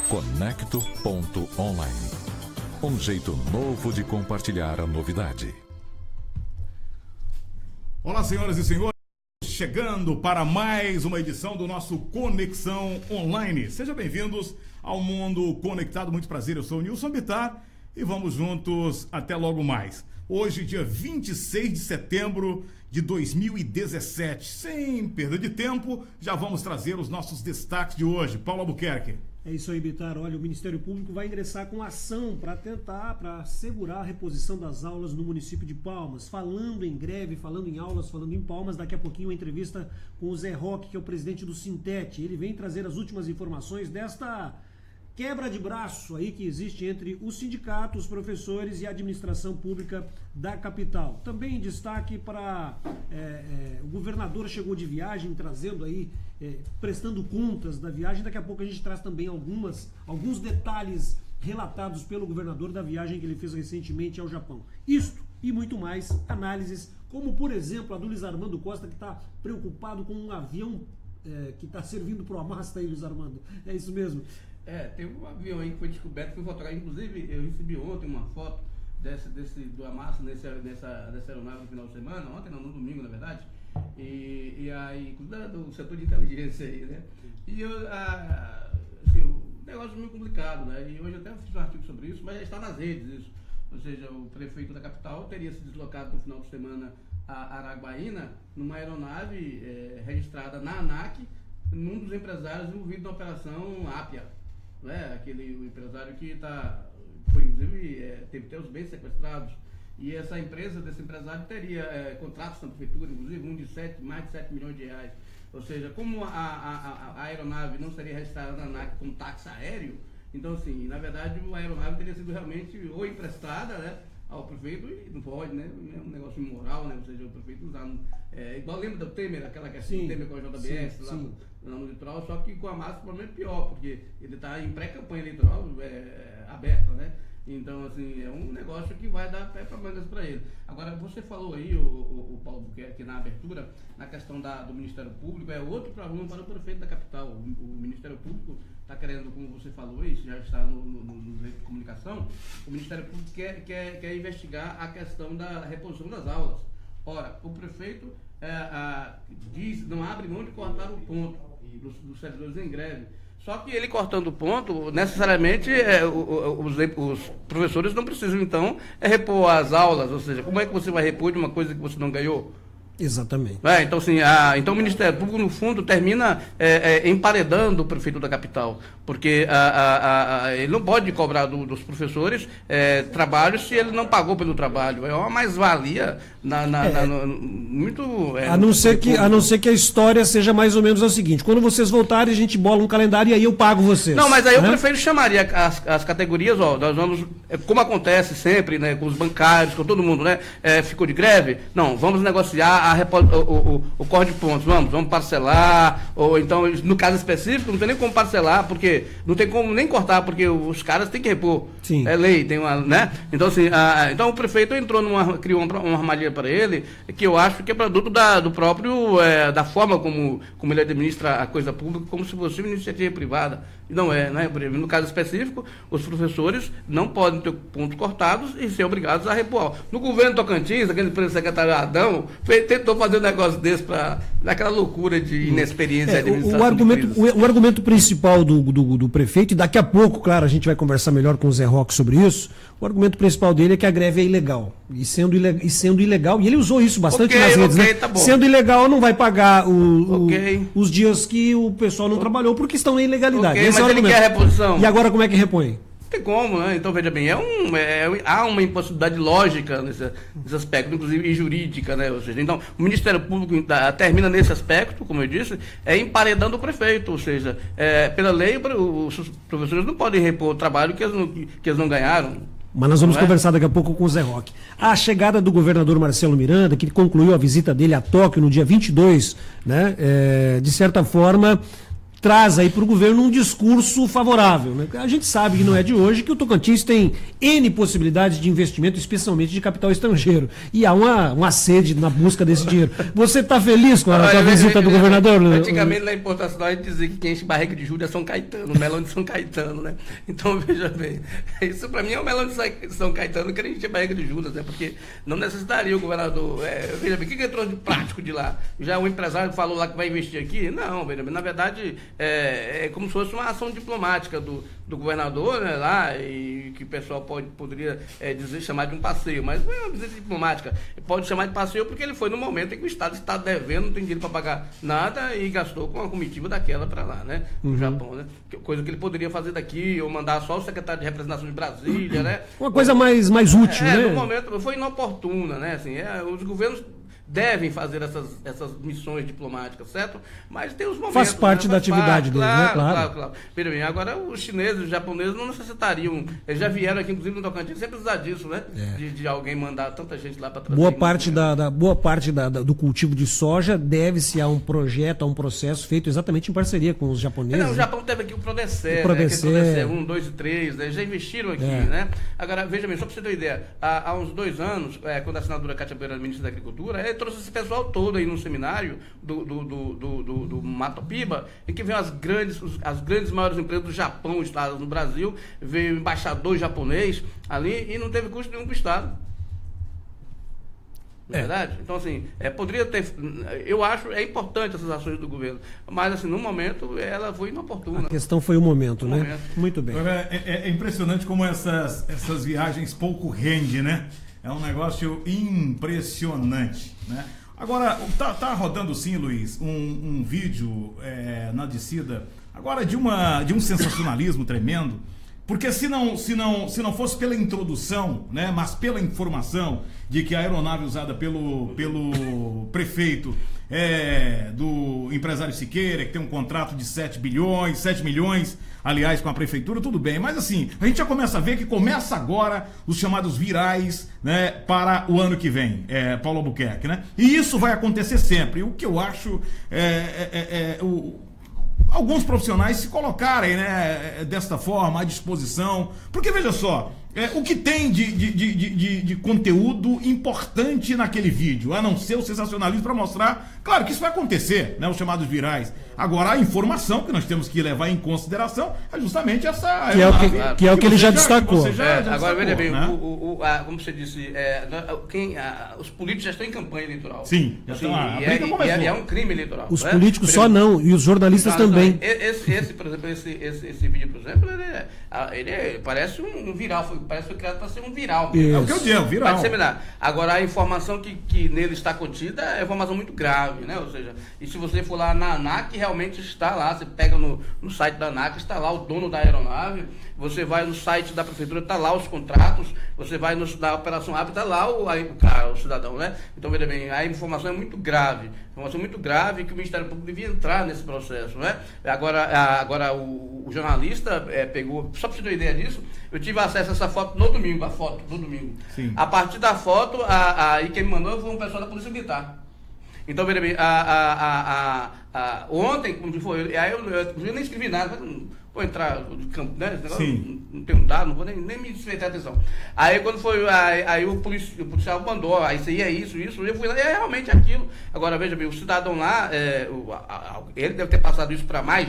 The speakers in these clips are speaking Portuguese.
Conecto.online. Um jeito novo de compartilhar a novidade. Olá, senhoras e senhores, chegando para mais uma edição do nosso Conexão Online. Sejam bem-vindos ao Mundo Conectado. Muito prazer, eu sou o Nilson Bittar e vamos juntos até logo mais. Hoje, dia 26 de setembro de 2017. Sem perda de tempo, já vamos trazer os nossos destaques de hoje. Paulo Albuquerque. É isso aí, Bittar. Olha, o Ministério Público vai ingressar com ação para assegurar a reposição das aulas no município de Palmas. Falando em greve, falando em aulas, falando em Palmas, daqui a pouquinho uma entrevista com o Zé Roque, que é o presidente do Sintete. Ele vem trazer as últimas informações desta quebra de braço aí que existe entre os sindicatos, os professores e a administração pública da capital. Também em destaque para o governador chegou de viagem, trazendo aí, prestando contas da viagem. Daqui a pouco a gente traz também alguns detalhes relatados pelo governador da viagem que ele fez recentemente ao Japão. Isto e muito mais, análises, como por exemplo a do Luiz Armando Costa, que está preocupado com um avião que está servindo para o Amasta aí, Luiz Armando. É isso mesmo. Teve um avião aí que foi descoberto, foi fotografado. Inclusive, eu recebi ontem uma foto do Amassa dessa aeronave no final de semana, ontem não, no domingo, na verdade, e aí, do setor de inteligência aí, né? E assim, o negócio é meio complicado, né? E hoje eu até fiz um artigo sobre isso, mas já está nas redes isso. Ou seja, o prefeito da capital teria se deslocado no final de semana a Araguaína numa aeronave registrada na ANAC, num dos empresários envolvidos na operação Ápia. O empresário que foi, inclusive, teve até os bens sequestrados, e essa empresa desse empresário teria contratos na prefeitura, inclusive um de mais de 7 milhões de reais. Ou seja, como a aeronave não seria registrada na ANAC como táxi aéreo, então assim, na verdade a aeronave teria sido realmente ou emprestada, né, ao prefeito, e não pode, né? É um negócio imoral, né? Ou seja, o prefeito usando. Igual lembra do Temer, aquela questão do Temer com a JBS lá no litoral, só que com a Massa o problema é pior, porque ele está em pré-campanha eleitoral aberta, né? Então, assim, é um negócio que vai dar pé para mangas para ele. Agora, você falou aí, o Paulo, que na abertura, na questão do Ministério Público, é outro problema para o prefeito da capital. O Ministério Público está querendo, como você falou, isso já está nos meios de comunicação, o Ministério Público quer investigar a questão da reposição das aulas. Ora, o prefeito não abre mão de cortar o ponto dos servidores em greve. Só que ele cortando o ponto, necessariamente os professores não precisam, então, repor as aulas. Ou seja, como é que você vai repor de uma coisa que você não ganhou? Exatamente. Então, assim, então o Ministério Público, no fundo, termina emparedando o prefeito da capital, porque ele não pode cobrar dos professores trabalho se ele não pagou pelo trabalho. É uma mais-valia muito... a não ser que a história seja mais ou menos o seguinte: quando vocês voltarem, a gente bola um calendário e aí eu pago vocês. Não, mas aí o prefeito chamaria as categorias, nós vamos, como acontece sempre, né, com os bancários, com todo mundo, né, ficou de greve? Não, vamos negociar o corte de pontos, vamos parcelar, ou então, no caso específico, não tem nem como parcelar, porque não tem como nem cortar, porque os caras têm que repor. Sim. É lei, tem uma, né? Então, assim, então o prefeito criou uma armadilha para ele, que eu acho que é produto do próprio, da forma como ele administra a coisa pública, como se fosse uma iniciativa privada. E não é, né? No caso específico, os professores não podem ter pontos cortados e ser obrigados a repor. No governo Tocantins, aquele secretário Adão, tentou fazer um negócio desse para dar aquela loucura de inexperiência administrativa. O argumento principal do prefeito, e daqui a pouco, claro, a gente vai conversar melhor com o Zé Roque sobre isso, o argumento principal dele é que a greve é ilegal. E sendo ilegal, e ele usou isso bastante nas redes, né? Tá bom. Sendo ilegal, não vai pagar os dias que o pessoal não trabalhou, porque estão na ilegalidade. Mas ele quer a reposição. E agora como é que repõe? Não tem como, né? Então, veja bem, há uma impossibilidade lógica nesse aspecto, inclusive jurídica, né? Ou seja, então, o Ministério Público termina nesse aspecto, como eu disse, emparedando o prefeito, ou seja, pela lei, os professores não podem repor o trabalho que eles não ganharam. Mas nós vamos conversar daqui a pouco com o Zé Roque. A chegada do governador Marcelo Miranda, que concluiu a visita dele a Tóquio no dia 22, né? De certa forma, traz aí para o governo um discurso favorável, né? A gente sabe que não é de hoje que o Tocantins tem N possibilidades de investimento, especialmente de capital estrangeiro. E há uma sede na busca desse dinheiro. Você está feliz com a visita do governador? Antigamente na importação a gente dizia que quem enche barriga de Júlia é São Caetano, o melão de São Caetano, né? Então, veja bem, isso para mim é o melão de São Caetano que a gente enche barriga de Judas, né? Porque não necessitaria o governador. Veja bem, o que ele trouxe de prático de lá? Já o empresário falou lá que vai investir aqui? Não, veja bem, na verdade é como se fosse uma ação diplomática do governador, né, lá, e que o pessoal poderia chamar de um passeio, mas não é uma visita diplomática. Pode chamar de passeio porque ele foi no momento em que o Estado está devendo, não tem dinheiro para pagar nada e gastou com uma comitiva daquela para lá, né, no Japão, né, coisa que ele poderia fazer daqui ou mandar só o secretário de representação de Brasília, né. Uma coisa mais útil, né. No momento foi inoportuna, né, assim, os governos devem fazer essas missões diplomáticas, certo? Mas tem os momentos... Faz parte, né? Da atividade deles, né? Claro. Veja bem, agora os chineses, os japoneses não necessitariam... Eles já vieram aqui, inclusive no Tocantins, sem precisar disso, né? De alguém mandar tanta gente lá para trazer... Boa parte do cultivo de soja deve-se a um projeto, a um processo feito exatamente em parceria com os japoneses. Não, o Japão teve aqui o Prodecer, né? Que Prodecer 1, 2 e 3, né? Já investiram aqui, né? Agora, veja bem, só para você ter uma ideia, há uns 2 anos, quando a senadora Cátia Beira era ministra da Agricultura, trouxe esse pessoal todo aí no seminário do Mato Piba, em que veio as grandes maiores empresas do Japão instaladas no Brasil, veio o embaixador japonês ali e não teve custo nenhum para o Estado. Não é verdade? Então, assim, poderia ter... Eu acho importante essas ações do governo, mas, assim, no momento, ela foi inoportuna. A questão foi o momento, né? Muito bem. Agora, é impressionante como essas viagens pouco rendem, né? É um negócio impressionante, né? Agora, tá rodando sim, Luiz, um vídeo na descida, agora de um sensacionalismo tremendo, porque se não fosse pela introdução, né, mas pela informação de que a aeronave usada pelo prefeito do empresário Siqueira, que tem um contrato de 7 milhões, aliás, com a prefeitura, tudo bem. Mas assim, a gente já começa a ver que começa agora os chamados virais, né, para o ano que vem, Paulo Albuquerque, né? E isso vai acontecer sempre. O que eu acho alguns profissionais se colocarem, né, desta forma, à disposição, porque veja só, o que tem de conteúdo importante naquele vídeo, a não ser o sensacionalismo para mostrar, claro que isso vai acontecer, né, os chamados virais. Agora, a informação que nós temos que levar em consideração é justamente essa... Que é o que ele já destacou. Agora, veja bem, né? Como você disse, os políticos já estão em campanha eleitoral. Sim. E é um crime eleitoral. Os políticos só não, e os jornalistas também. Por exemplo, esse vídeo, por exemplo, ele parece um viral, parece que foi criado para ser um viral. É o que eu digo, viral. Para disseminar. Agora, a informação que nele está contida é informação muito grave, né? Ou seja, e se você for lá na ANAC, realmente está lá, você pega no site da ANAC, está lá o dono da aeronave, você vai no site da prefeitura, está lá os contratos, você vai da Operação Ave, está lá o cidadão, né? Então, veja bem, a informação é muito grave, que o Ministério Público devia entrar nesse processo, né? Agora o jornalista pegou, só para você ter uma ideia disso, eu tive acesso a essa foto no domingo, Sim. A partir da foto, aí quem me mandou foi um pessoal da Polícia Militar. Então, veja bem, ontem, como foi, aí eu nem escrevi nada, não vou entrar no campo, né? Não tenho dado, não vou nem me desfeitar atenção. Aí quando foi, aí o policial mandou, isso aí é isso, eu fui lá, realmente aquilo. Agora, veja bem, o cidadão lá, ele deve ter passado isso para mais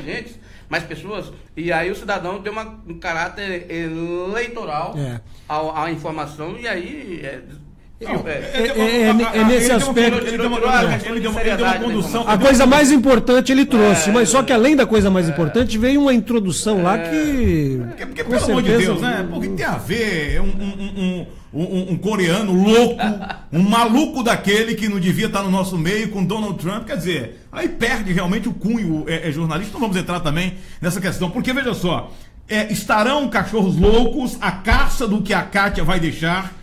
pessoas, e aí o cidadão deu um caráter eleitoral à informação, e aí... nesse aspecto ele deu uma condução. A coisa mais importante ele trouxe, mas só que além da coisa mais importante veio uma introdução lá que porque pelo amor de Deus, né? Porque tem a ver um coreano louco, um maluco daquele que não devia estar no nosso meio com Donald Trump, quer dizer, aí perde realmente o cunho jornalista. Então vamos entrar também nessa questão, porque veja só, estarão cachorros loucos à caça do que a Kátia vai deixar.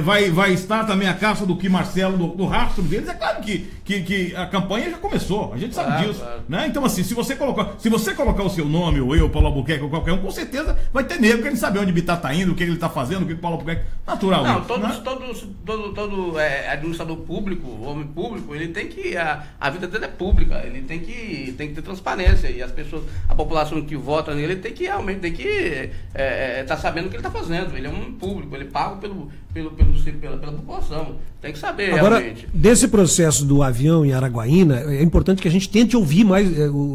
vai estar também a caça do que Marcelo, do rastro deles. É claro que a campanha já começou, a gente sabe disso. Claro. Né? Então, assim, se você colocar o seu nome, ou eu, Paulo Albuquerque, ou qualquer um, com certeza vai ter nego querendo saber onde o Bittar tá indo, o que ele tá fazendo, o que o Paulo Albuquerque. Natural. Não, isso, todo administrador público, homem público, ele tem que. A vida dele é pública, ele tem que ter transparência. E as pessoas, a população que vota nele tem que realmente tá sabendo o que ele está fazendo. Ele é um público, ele paga pela população. Tem que saber. Agora, realmente. Desse processo do avião em Araguaína, é importante que a gente tente ouvir mais,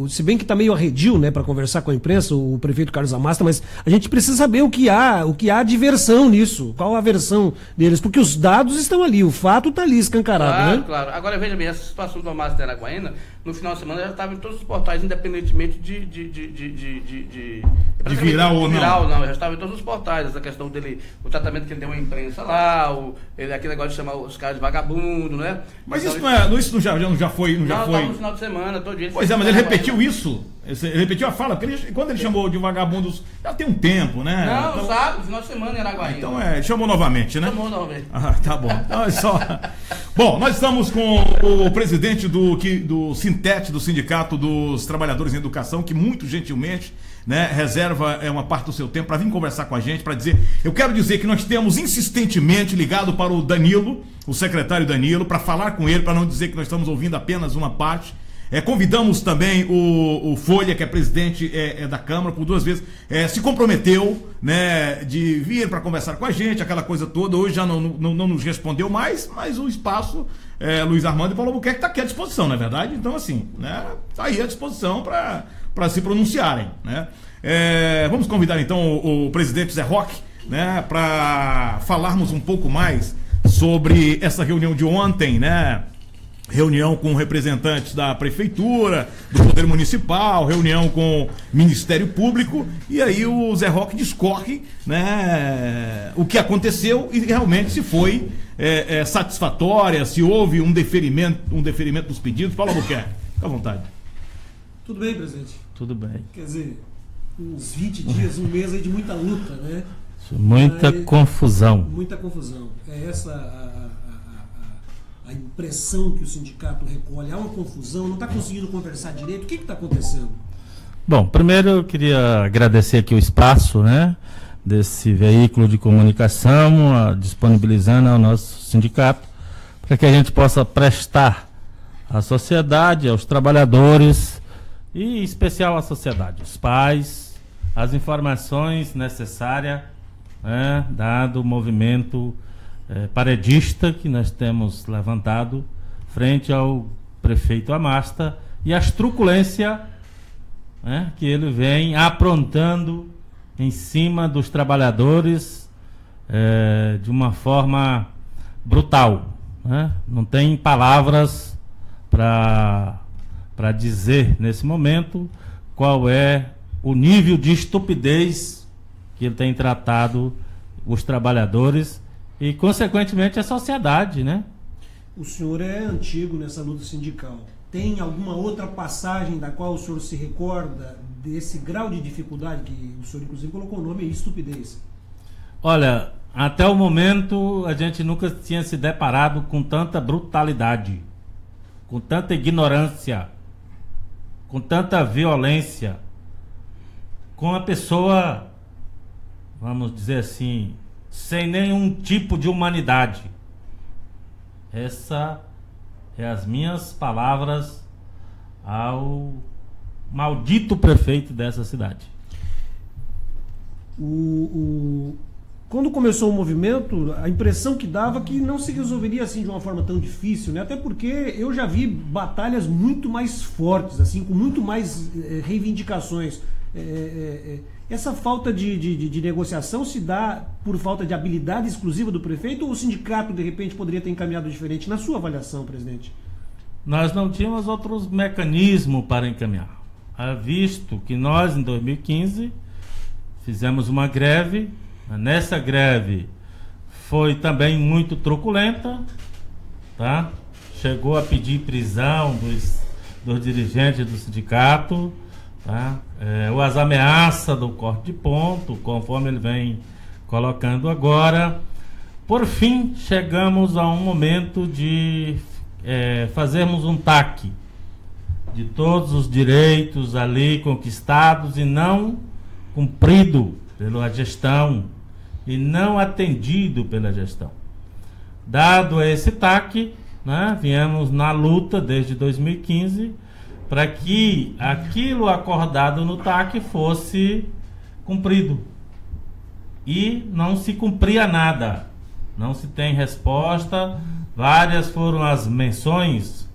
se bem que está meio arredio, né, para conversar com a imprensa, o prefeito Carlos Amasta, mas a gente precisa saber o que há de versão nisso, qual a versão deles, porque os dados estão ali, o fato está ali escancarado, né? Claro. Agora, veja bem, essa situação do Amasta de Araguaína, no final de semana já estava em todos os portais, independentemente de virar ou não. Já estava em todos os portais, essa questão dele, o tratamento que ele deu à imprensa lá, aquele negócio de chamar os caras de vagabundo, né? Mas então, isso não já foi. Estava no final de semana, todo dia. Pois é, mas ele repetiu isso. Ele repetiu a fala, porque quando ele chamou de vagabundos, já tem um tempo, né? Não, então, sabe, final de semana em Araguaína. Então chamou novamente, né? Chamou novamente. Tá bom. Então é só. Bom, nós estamos com o presidente do Sintete, do Sindicato dos Trabalhadores em Educação, que muito gentilmente, né, reserva uma parte do seu tempo para vir conversar com a gente, para dizer. Eu quero dizer que nós temos insistentemente ligado para o Danilo, o secretário Danilo, para falar com ele, para não dizer que nós estamos ouvindo apenas uma parte. Convidamos também o Folha, que é presidente da Câmara, por 2 vezes, se comprometeu, né, de vir para conversar com a gente, aquela coisa toda. Hoje já não nos respondeu mais, mas o espaço, Luiz Armando e Paulo Albuquerque, está aqui à disposição, não é verdade? Então, assim, né, está aí à disposição para se pronunciarem, né? Vamos convidar então o presidente Zé Roque, né, para falarmos um pouco mais sobre essa reunião de ontem, né? Reunião com representantes da Prefeitura, do Poder Municipal, reunião com o Ministério Público, e aí o Zé Roque discorre, né, o que aconteceu e realmente se foi satisfatória, se houve um deferimento dos pedidos. Paulo Albuquerque, fica à vontade. Tudo bem, presidente? Tudo bem. Quer dizer, uns 20 dias, um mês aí de muita luta, né? Muita confusão. Muita confusão. É essa a impressão que o sindicato recolhe. Há uma confusão, não está conseguindo conversar direito. O que está acontecendo? Bom, primeiro eu queria agradecer aqui o espaço, né, desse veículo de comunicação, disponibilizando ao nosso sindicato, para que a gente possa prestar à sociedade, aos trabalhadores e em especial à sociedade, os pais, as informações necessárias, né, dado o movimento paredista que nós temos levantado frente ao prefeito Amasta e as truculências, né, que ele vem aprontando em cima dos trabalhadores de uma forma brutal, né? Não tem palavras para dizer nesse momento qual é o nível de estupidez que ele tem tratado os trabalhadores e, consequentemente, a sociedade, né? O senhor é antigo nessa luta sindical. Tem alguma outra passagem da qual o senhor se recorda desse grau de dificuldade que o senhor, inclusive, colocou o nome aí, estupidez? Olha, até o momento a gente nunca tinha se deparado com tanta brutalidade, com tanta ignorância, com tanta violência, com a pessoa, vamos dizer assim, sem nenhum tipo de humanidade. Essa é as minhas palavras ao maldito prefeito dessa cidade. Quando começou o movimento, a impressão que dava que não se resolveria assim de uma forma tão difícil, né? Até porque eu já vi batalhas muito mais fortes, assim, com muito mais reivindicações. Essa falta de negociação se dá por falta de habilidade exclusiva do prefeito ou o sindicato, de repente, poderia ter encaminhado diferente? Na sua avaliação, presidente? Nós não tínhamos outros mecanismos para encaminhar. Visto que nós, em 2015, fizemos uma greve. Nessa greve foi também muito truculenta, tá? Chegou a pedir prisão dos dirigentes do sindicato, tá? As ameaças do corte de ponto, conforme ele vem colocando agora. por fim, chegamos a um momento de fazermos um TAC de todos os direitos ali conquistados e não cumprido pela gestão e não atendido pela gestão. Dado esse TAC, né, viemos na luta desde 2015 para que aquilo acordado no TAC fosse cumprido. E não se cumpria nada, não se tem resposta. Várias foram as menções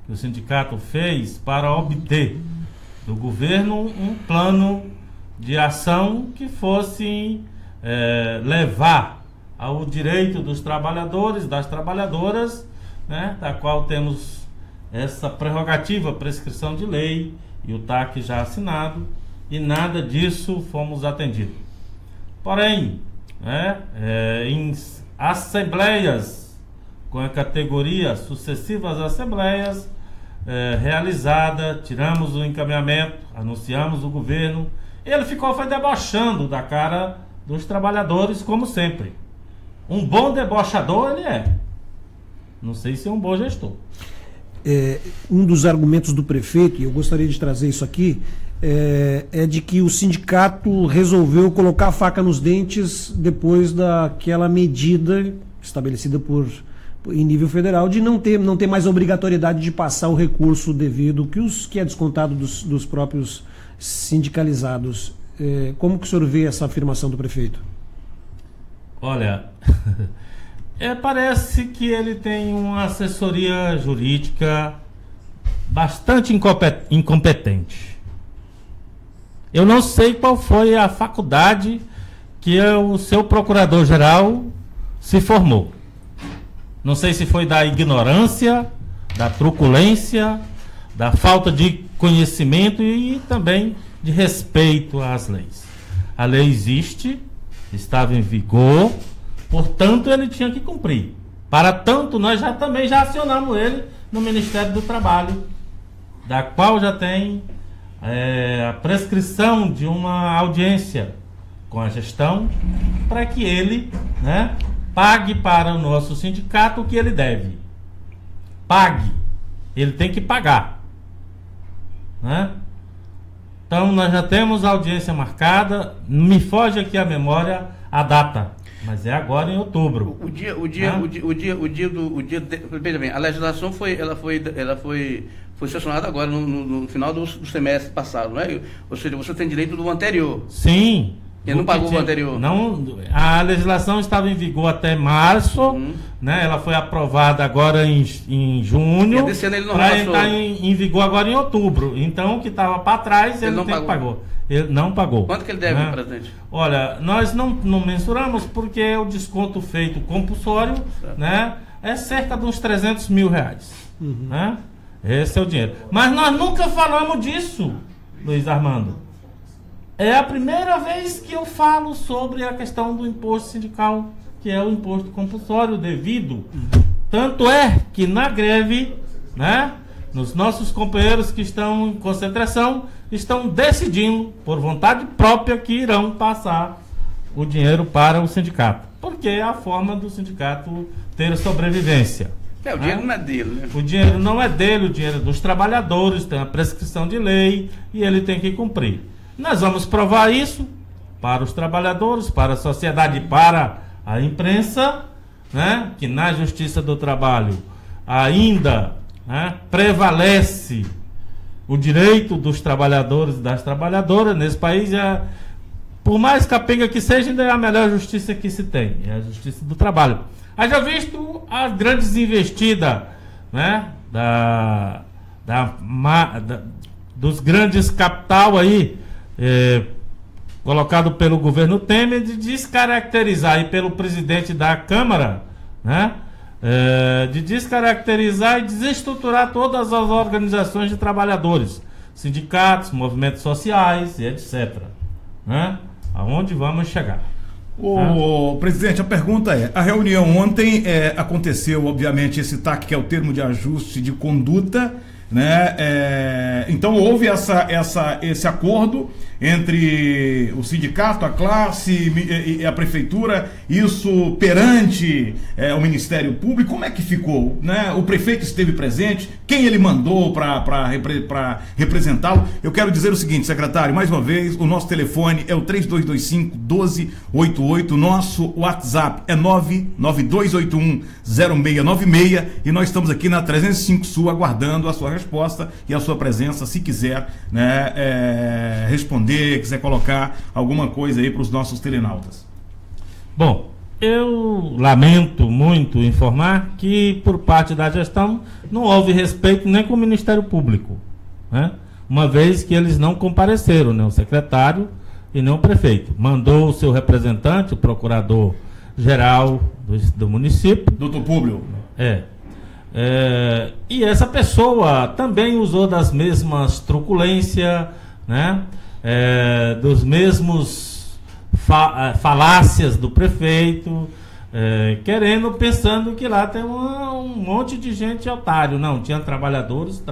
que o sindicato fez para obter do governo um plano de ação que fosse levar ao direito dos trabalhadores, das trabalhadoras, né, da qual temos essa prerrogativa, prescrição de lei e o TAC já assinado, e nada disso fomos atendidos. Porém, em assembleias com a categoria, sucessivas assembleias realizadas, tiramos o encaminhamento, anunciamos o governo, ele foi debochando da cara dos trabalhadores, como sempre. Um bom debochador ele é. Não sei se é um bom gestor. Um dos argumentos do prefeito, e eu gostaria de trazer isso aqui, é de que o sindicato resolveu colocar a faca nos dentes depois daquela medida estabelecida em nível federal de não ter mais a obrigatoriedade de passar o recurso devido que é descontado dos próprios sindicalizados. Como que o senhor vê essa afirmação do prefeito? Olha, parece que ele tem uma assessoria jurídica bastante incompetente. Eu não sei qual foi a faculdade que o seu procurador-geral se formou. Não sei se foi da ignorância, da truculência, da falta de conhecimento e também de respeito às leis. A lei existe, estava em vigor, portanto ele tinha que cumprir. Para tanto, nós também já acionamos ele no Ministério do Trabalho, da qual já tem a prescrição de uma audiência com a gestão para que ele, né, pague para o nosso sindicato o que ele deve. Pague. Ele tem que pagar, né? Então nós já temos a audiência marcada. Me foge aqui a memória a data, mas é agora em outubro. Veja bem, a legislação foi sancionada agora no final do semestre passado, não é? Ou seja, você tem direito do anterior. Sim. Ele não pagou o anterior? Não, a legislação estava em vigor até março, né? Ela foi aprovada agora em junho, para entrar em vigor agora em outubro. Então, o que estava para trás, ele não pagou. Ele não pagou. Quanto que ele deve, né, presidente? Olha, nós não mensuramos porque o desconto feito compulsório, né, é cerca de uns 300 mil reais. Né? Esse é o dinheiro. Mas nós nunca falamos disso, Luiz Armando. É a primeira vez que eu falo sobre a questão do imposto sindical, que é o imposto compulsório devido. Tanto é que na greve, né, nos nossos companheiros que estão em concentração, estão decidindo, por vontade própria, que irão passar o dinheiro para o sindicato. Porque é a forma do sindicato ter sobrevivência. O dinheiro não é dele, né? O dinheiro não é dele, o dinheiro é dos trabalhadores, tem a prescrição de lei e ele tem que cumprir. Nós vamos provar isso para os trabalhadores, para a sociedade e para a imprensa, né, que na Justiça do Trabalho ainda, né, prevalece o direito dos trabalhadores e das trabalhadoras nesse país. Por mais capenga que seja, ainda é a melhor justiça que se tem, é a Justiça do Trabalho. Haja visto as grandes investidas, né, dos grandes capital aí, colocado pelo governo Temer, de descaracterizar, e pelo presidente da Câmara, né, de descaracterizar e desestruturar todas as organizações de trabalhadores, sindicatos, movimentos sociais e etc. Né? Aonde vamos chegar? Presidente, a pergunta é: a reunião ontem aconteceu, obviamente, esse TAC, que é o termo de ajuste de conduta, né? Então houve esse acordo. entre o sindicato, a classe e a prefeitura, isso perante o Ministério Público, como é que ficou? Né? O prefeito esteve presente, quem ele mandou para representá-lo? Eu quero dizer o seguinte, secretário, mais uma vez, o nosso telefone é o 3225-1288, nosso WhatsApp é 992810696 e nós estamos aqui na 305 Sul aguardando a sua resposta e a sua presença, se quiser, né, responder, quiser colocar alguma coisa aí para os nossos telenautas. Bom, eu lamento muito informar que por parte da gestão não houve respeito nem com o Ministério Público, né? Uma vez que eles não compareceram, né? O secretário e nem o prefeito. Mandou o seu representante, o procurador-geral do município. Doutor Públio. E essa pessoa também usou das mesmas truculências, né? Dos mesmos falácias do prefeito, pensando que lá tem um monte de gente otário. Não, tinha trabalhadores,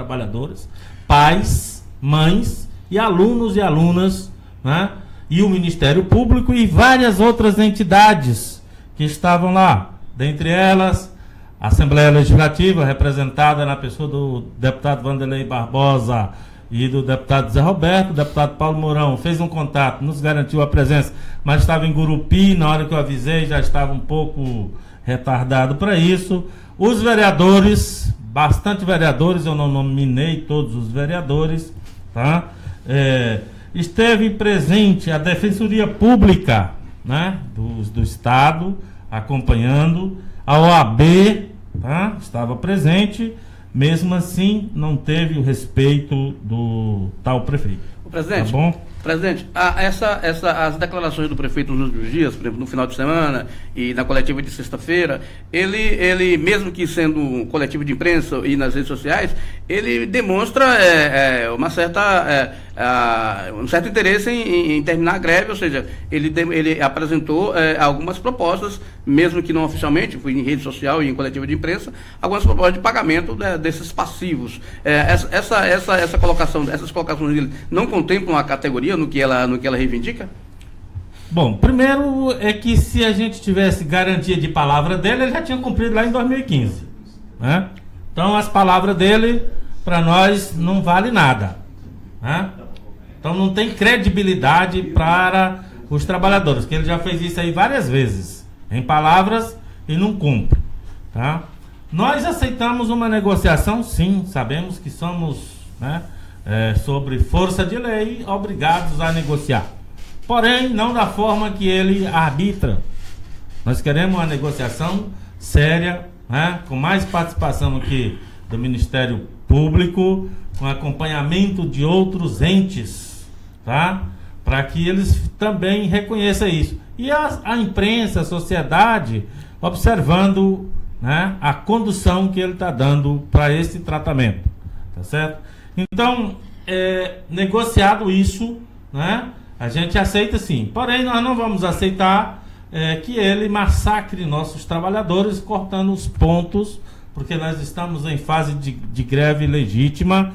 pais, mães e alunos e alunas, né? E o Ministério Público e várias outras entidades que estavam lá, dentre elas a Assembleia Legislativa, representada na pessoa do deputado Vanderlei Barbosa e do deputado Zé Roberto. O deputado Paulo Mourão fez um contato, nos garantiu a presença, mas estava em Gurupi. Na hora que eu avisei, já estava um pouco retardado para isso. Os vereadores, bastante vereadores, eu não nominei todos os vereadores, tá? Esteve presente a Defensoria Pública, né, do Estado, acompanhando, a OAB, tá? Estava presente. Mesmo assim, não teve o respeito do tal prefeito. O presidente, tá bom? Presidente, as declarações do prefeito nos últimos dias, por exemplo, no final de semana e na coletiva de sexta-feira, ele, mesmo que sendo um coletivo de imprensa e nas redes sociais, ele demonstra um certo interesse em terminar a greve, ou seja, ele apresentou algumas propostas, mesmo que não oficialmente, foi em rede social e em coletiva de imprensa, algumas propostas de pagamento desses passivos. Essas colocações dele não contemplam a categoria no que ela reivindica? Bom, primeiro é que se a gente tivesse garantia de palavra dele, ele já tinha cumprido lá em 2015, né? Então as palavras dele para nós não vale nada, né? Então não tem credibilidade para os trabalhadores, que ele já fez isso aí várias vezes, em palavras, e não cumpre, tá? Nós aceitamos uma negociação, sim, sabemos que somos, né, sobre força de lei, obrigados a negociar. Porém, não da forma que ele arbitra. Nós queremos uma negociação séria, né, com mais participação aqui do Ministério Público, com acompanhamento de outros entes, tá? Para que eles também reconheçam isso. E a imprensa, a sociedade, observando, né, a condução que ele está dando para esse tratamento, tá certo? Então, negociado isso, né, a gente aceita sim. Porém, nós não vamos aceitar que ele massacre nossos trabalhadores, cortando os pontos, porque nós estamos em fase de greve legítima.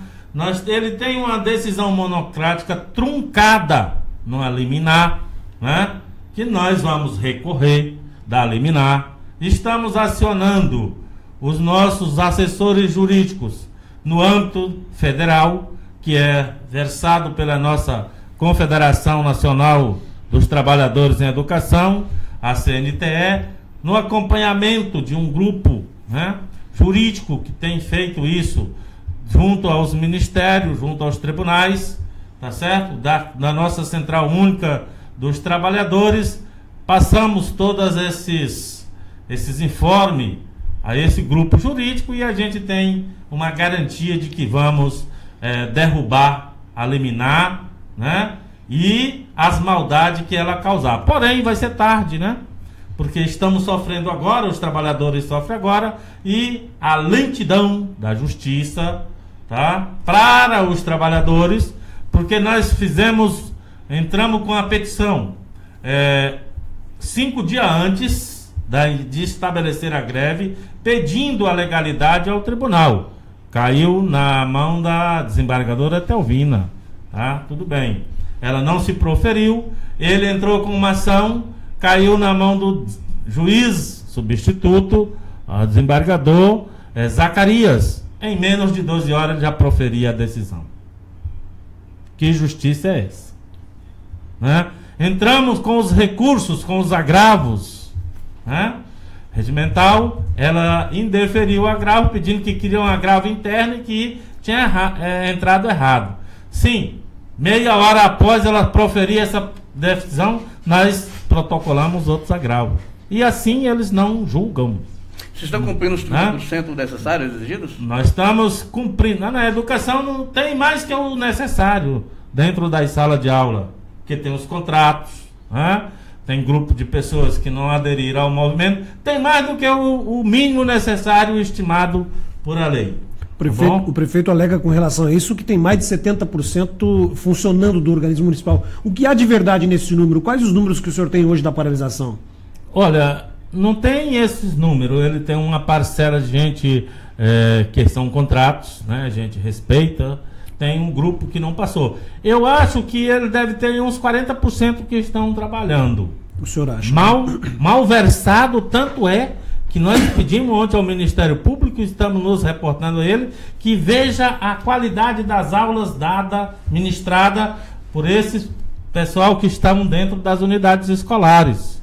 Ele tem uma decisão monocrática truncada no liminar, né, que nós vamos recorrer da liminar. Estamos acionando os nossos assessores jurídicos no âmbito federal, que é versado pela nossa Confederação Nacional dos Trabalhadores em Educação, a CNTE, no acompanhamento de um grupo, né, jurídico que tem feito isso junto aos ministérios, junto aos tribunais, tá certo? Da nossa Central Única dos Trabalhadores. Passamos todos esses informes a esse grupo jurídico e a gente tem uma garantia de que vamos derrubar a liminar, né, e as maldades que ela causar. Porém, vai ser tarde, né? Porque estamos sofrendo agora, os trabalhadores sofrem agora, e a lentidão da justiça, tá, para os trabalhadores, porque nós entramos com a petição 5 dias antes de estabelecer a greve, pedindo a legalidade ao tribunal. Caiu na mão da desembargadora Telvina, tá? Tudo bem. ela não se proferiu, ele entrou com uma ação, caiu na mão do juiz substituto, desembargador Zacarias. Em menos de 12 horas ele já proferia a decisão. Que justiça é essa? Né? Entramos com os recursos, com os agravos, né? Regimental, ela indeferiu o agravo, pedindo que queria um agravo interno e que tinha entrado errado. Sim, meia hora após ela proferir essa decisão, nós protocolamos outros agravos. E assim eles não julgam. Vocês estão cumprindo os 30% necessários exigidos? Nós estamos cumprindo. Na educação não tem mais que o necessário dentro das salas de aula, porque tem os contratos, né? Tem grupo de pessoas que não aderiram ao movimento, tem mais do que o mínimo necessário estimado por a lei. O prefeito alega com relação a isso que tem mais de 70% funcionando do organismo municipal. O que há de verdade nesse número? Quais os números que o senhor tem hoje da paralisação? Olha, não tem esses números. Ele tem uma parcela de gente que são contratos, né? A gente respeita. Tem um grupo que não passou. Eu acho que ele deve ter uns 40% que estão trabalhando. O senhor acha? Mal versado, tanto é que nós pedimos ontem ao Ministério Público, estamos nos reportando a ele, que veja a qualidade das aulas ministrada por esse pessoal que estão dentro das unidades escolares,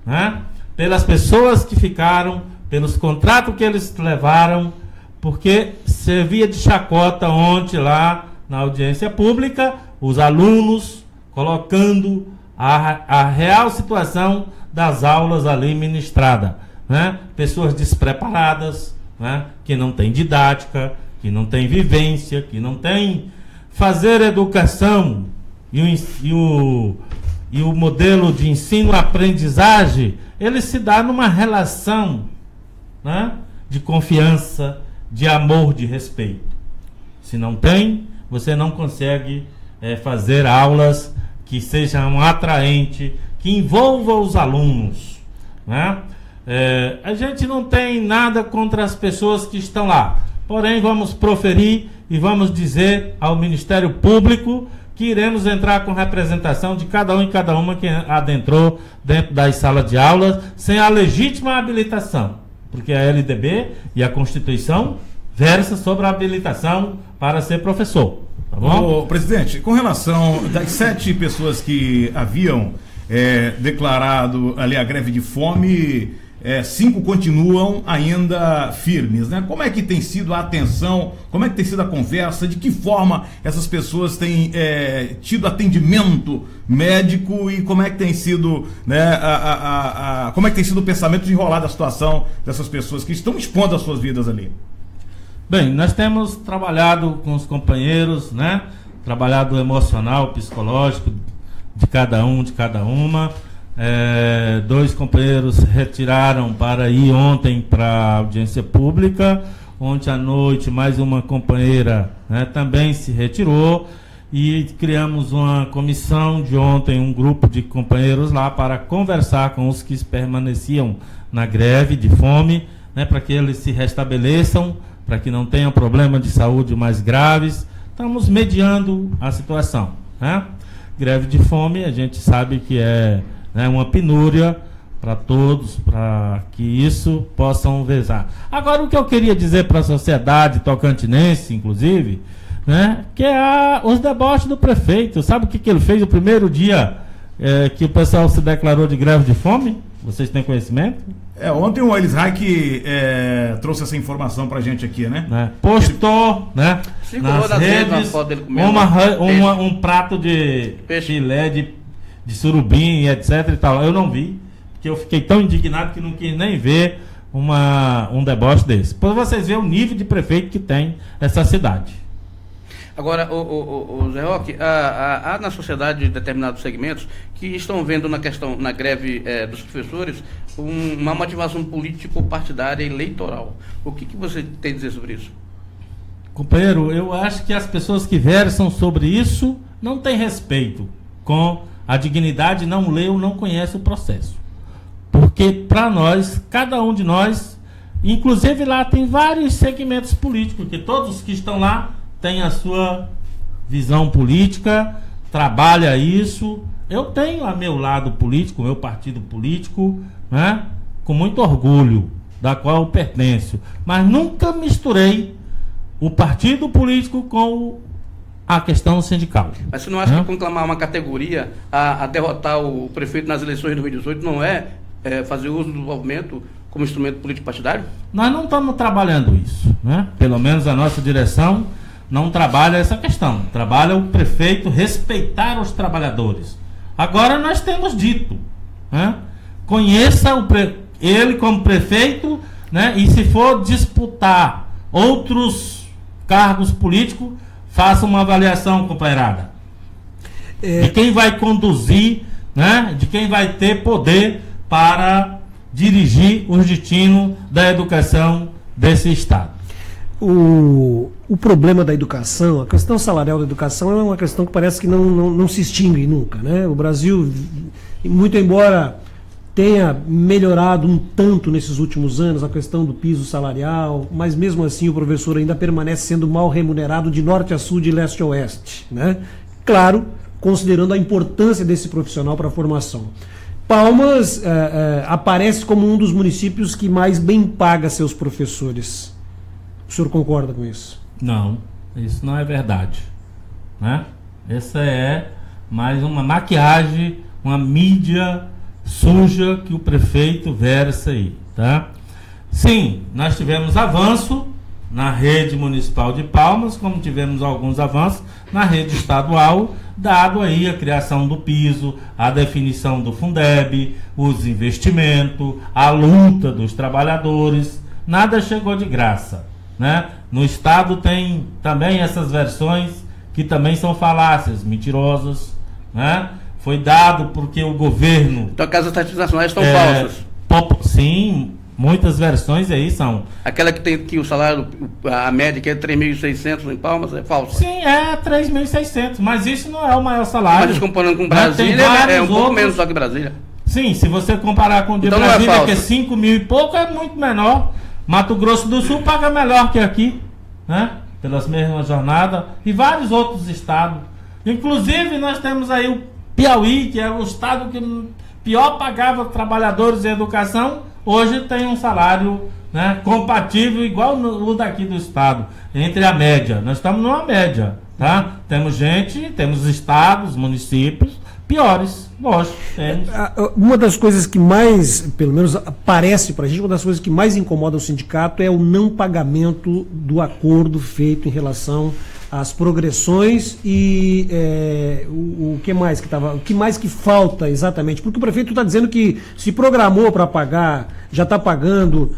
né? Pelas pessoas que ficaram, pelos contratos que eles levaram, porque servia de chacota ontem lá na audiência pública, os alunos colocando a real situação das aulas ali ministradas, né? Pessoas despreparadas, né? Que não têm didática, que não têm vivência, que não têm fazer educação e o modelo de ensino-aprendizagem, ele se dá numa relação, né? De confiança, de amor, de respeito. Se não tem, você não consegue fazer aulas que sejam atraentes, que envolvam os alunos, né? A gente não tem nada contra as pessoas que estão lá, porém vamos proferir e vamos dizer ao Ministério Público que iremos entrar com representação de cada um e cada uma que adentrou dentro das salas de aulas sem a legítima habilitação, porque a LDB e a Constituição versa sobre a habilitação para ser professor, tá bom? Ô, presidente, com relação das 7 pessoas que haviam declarado ali a greve de fome, 5 continuam ainda firmes, né? Como é que tem sido a atenção, como é que tem sido a conversa, de que forma essas pessoas têm tido atendimento médico e como é que tem sido, né, como é que tem sido o pensamento de enrolar da situação dessas pessoas que estão expondo as suas vidas ali? Bem, nós temos trabalhado com os companheiros, né? Trabalhado o emocional, psicológico de cada um, de cada uma. 2 companheiros retiraram para ir ontem para a audiência pública. Ontem à noite, mais uma companheira, né, também se retirou. E criamos uma comissão de ontem, um grupo de companheiros lá para conversar com os que permaneciam na greve de fome, né, para que eles se restabeleçam, para que não tenham problema de saúde mais graves. Estamos mediando a situação, né? Greve de fome, a gente sabe que é uma penúria para todos, para que isso possam vezar. Agora, o que eu queria dizer para a sociedade tocantinense, inclusive, né, que é os deboches do prefeito. Sabe o que ele fez no primeiro dia que o pessoal se declarou de greve de fome? Vocês têm conhecimento? Ontem o Elis Reich trouxe essa informação pra gente aqui, né? Postou, né, nas redes um prato de filé de surubim, etc e tal. Eu não vi, porque eu fiquei tão indignado que não quis nem ver um deboche desse. Para vocês verem o nível de prefeito que tem essa cidade. Agora, o Zé Roque, há na sociedade determinados segmentos que estão vendo na greve dos professores uma motivação político-partidária eleitoral. O que você tem a dizer sobre isso? Companheiro, eu acho que as pessoas que versam sobre isso não têm respeito com a dignidade, não leu, não conhece o processo. Porque para nós, cada um de nós, inclusive lá tem vários segmentos políticos, que todos que estão lá têm a sua visão política, trabalha isso. Eu tenho a meu lado político, meu partido político, né, com muito orgulho, da qual eu pertenço, mas nunca misturei o partido político com a questão sindical. Mas você não acha que conclamar uma categoria a derrotar o prefeito nas eleições de 2018 não é fazer uso do movimento como instrumento político partidário? Nós não estamos trabalhando isso, né? Pelo menos a nossa direção não trabalha essa questão. Trabalha o prefeito respeitar os trabalhadores. Agora nós temos dito, né? Conheça ele como prefeito, né? E se for disputar outros cargos políticos, faça uma avaliação, companheirada, de quem vai conduzir, né? De quem vai ter poder para dirigir os destinos da educação desse Estado. O problema da educação, a questão salarial da educação é uma questão que parece que não se extingue nunca, né? O Brasil, muito embora tenha melhorado um tanto nesses últimos anos a questão do piso salarial, mas mesmo assim o professor ainda permanece sendo mal remunerado de norte a sul, de leste a oeste, né? Claro, considerando a importância desse profissional para a formação. Palmas aparece como um dos municípios que mais bem paga seus professores. O senhor concorda com isso? Não, isso não é verdade, né? Essa é mais uma maquiagem, uma mídia suja que o prefeito versa aí, tá? Sim, nós tivemos avanço na rede municipal de Palmas, como tivemos alguns avanços na rede estadual, dado aí a criação do piso, a definição do Fundeb, os investimentos, a luta dos trabalhadores. Nada chegou de graça, né? No estado tem também essas versões que também são falácias, mentirosas, né? Foi dado porque o governo... Então as estatísticas nacionais estão falsas. Sim, muitas versões aí são. Aquela que tem que o salário, a média que é 3.600 em Palmas, é falsa? Sim, é 3.600, mas isso não é o maior salário. Mas comparando com Brasília, é um pouco menos só que Brasília. Sim, se você comparar com o de então Brasília, que é 5 mil e pouco, é muito menor. Mato Grosso do Sul paga melhor que aqui, né? Pelas mesmas jornadas, e vários outros estados. Inclusive, nós temos aí o Piauí, que é o estado que pior pagava trabalhadores em educação, hoje tem um salário, né, compatível, igual o daqui do estado, entre a média. Nós estamos numa média, tá? Temos estados, municípios piores, lógico. Uma das coisas que mais, pelo menos aparece pra gente, uma das coisas que mais incomoda o sindicato é o não pagamento do acordo feito em relação às progressões e o que mais que falta exatamente, porque o prefeito está dizendo que se programou para pagar, já está pagando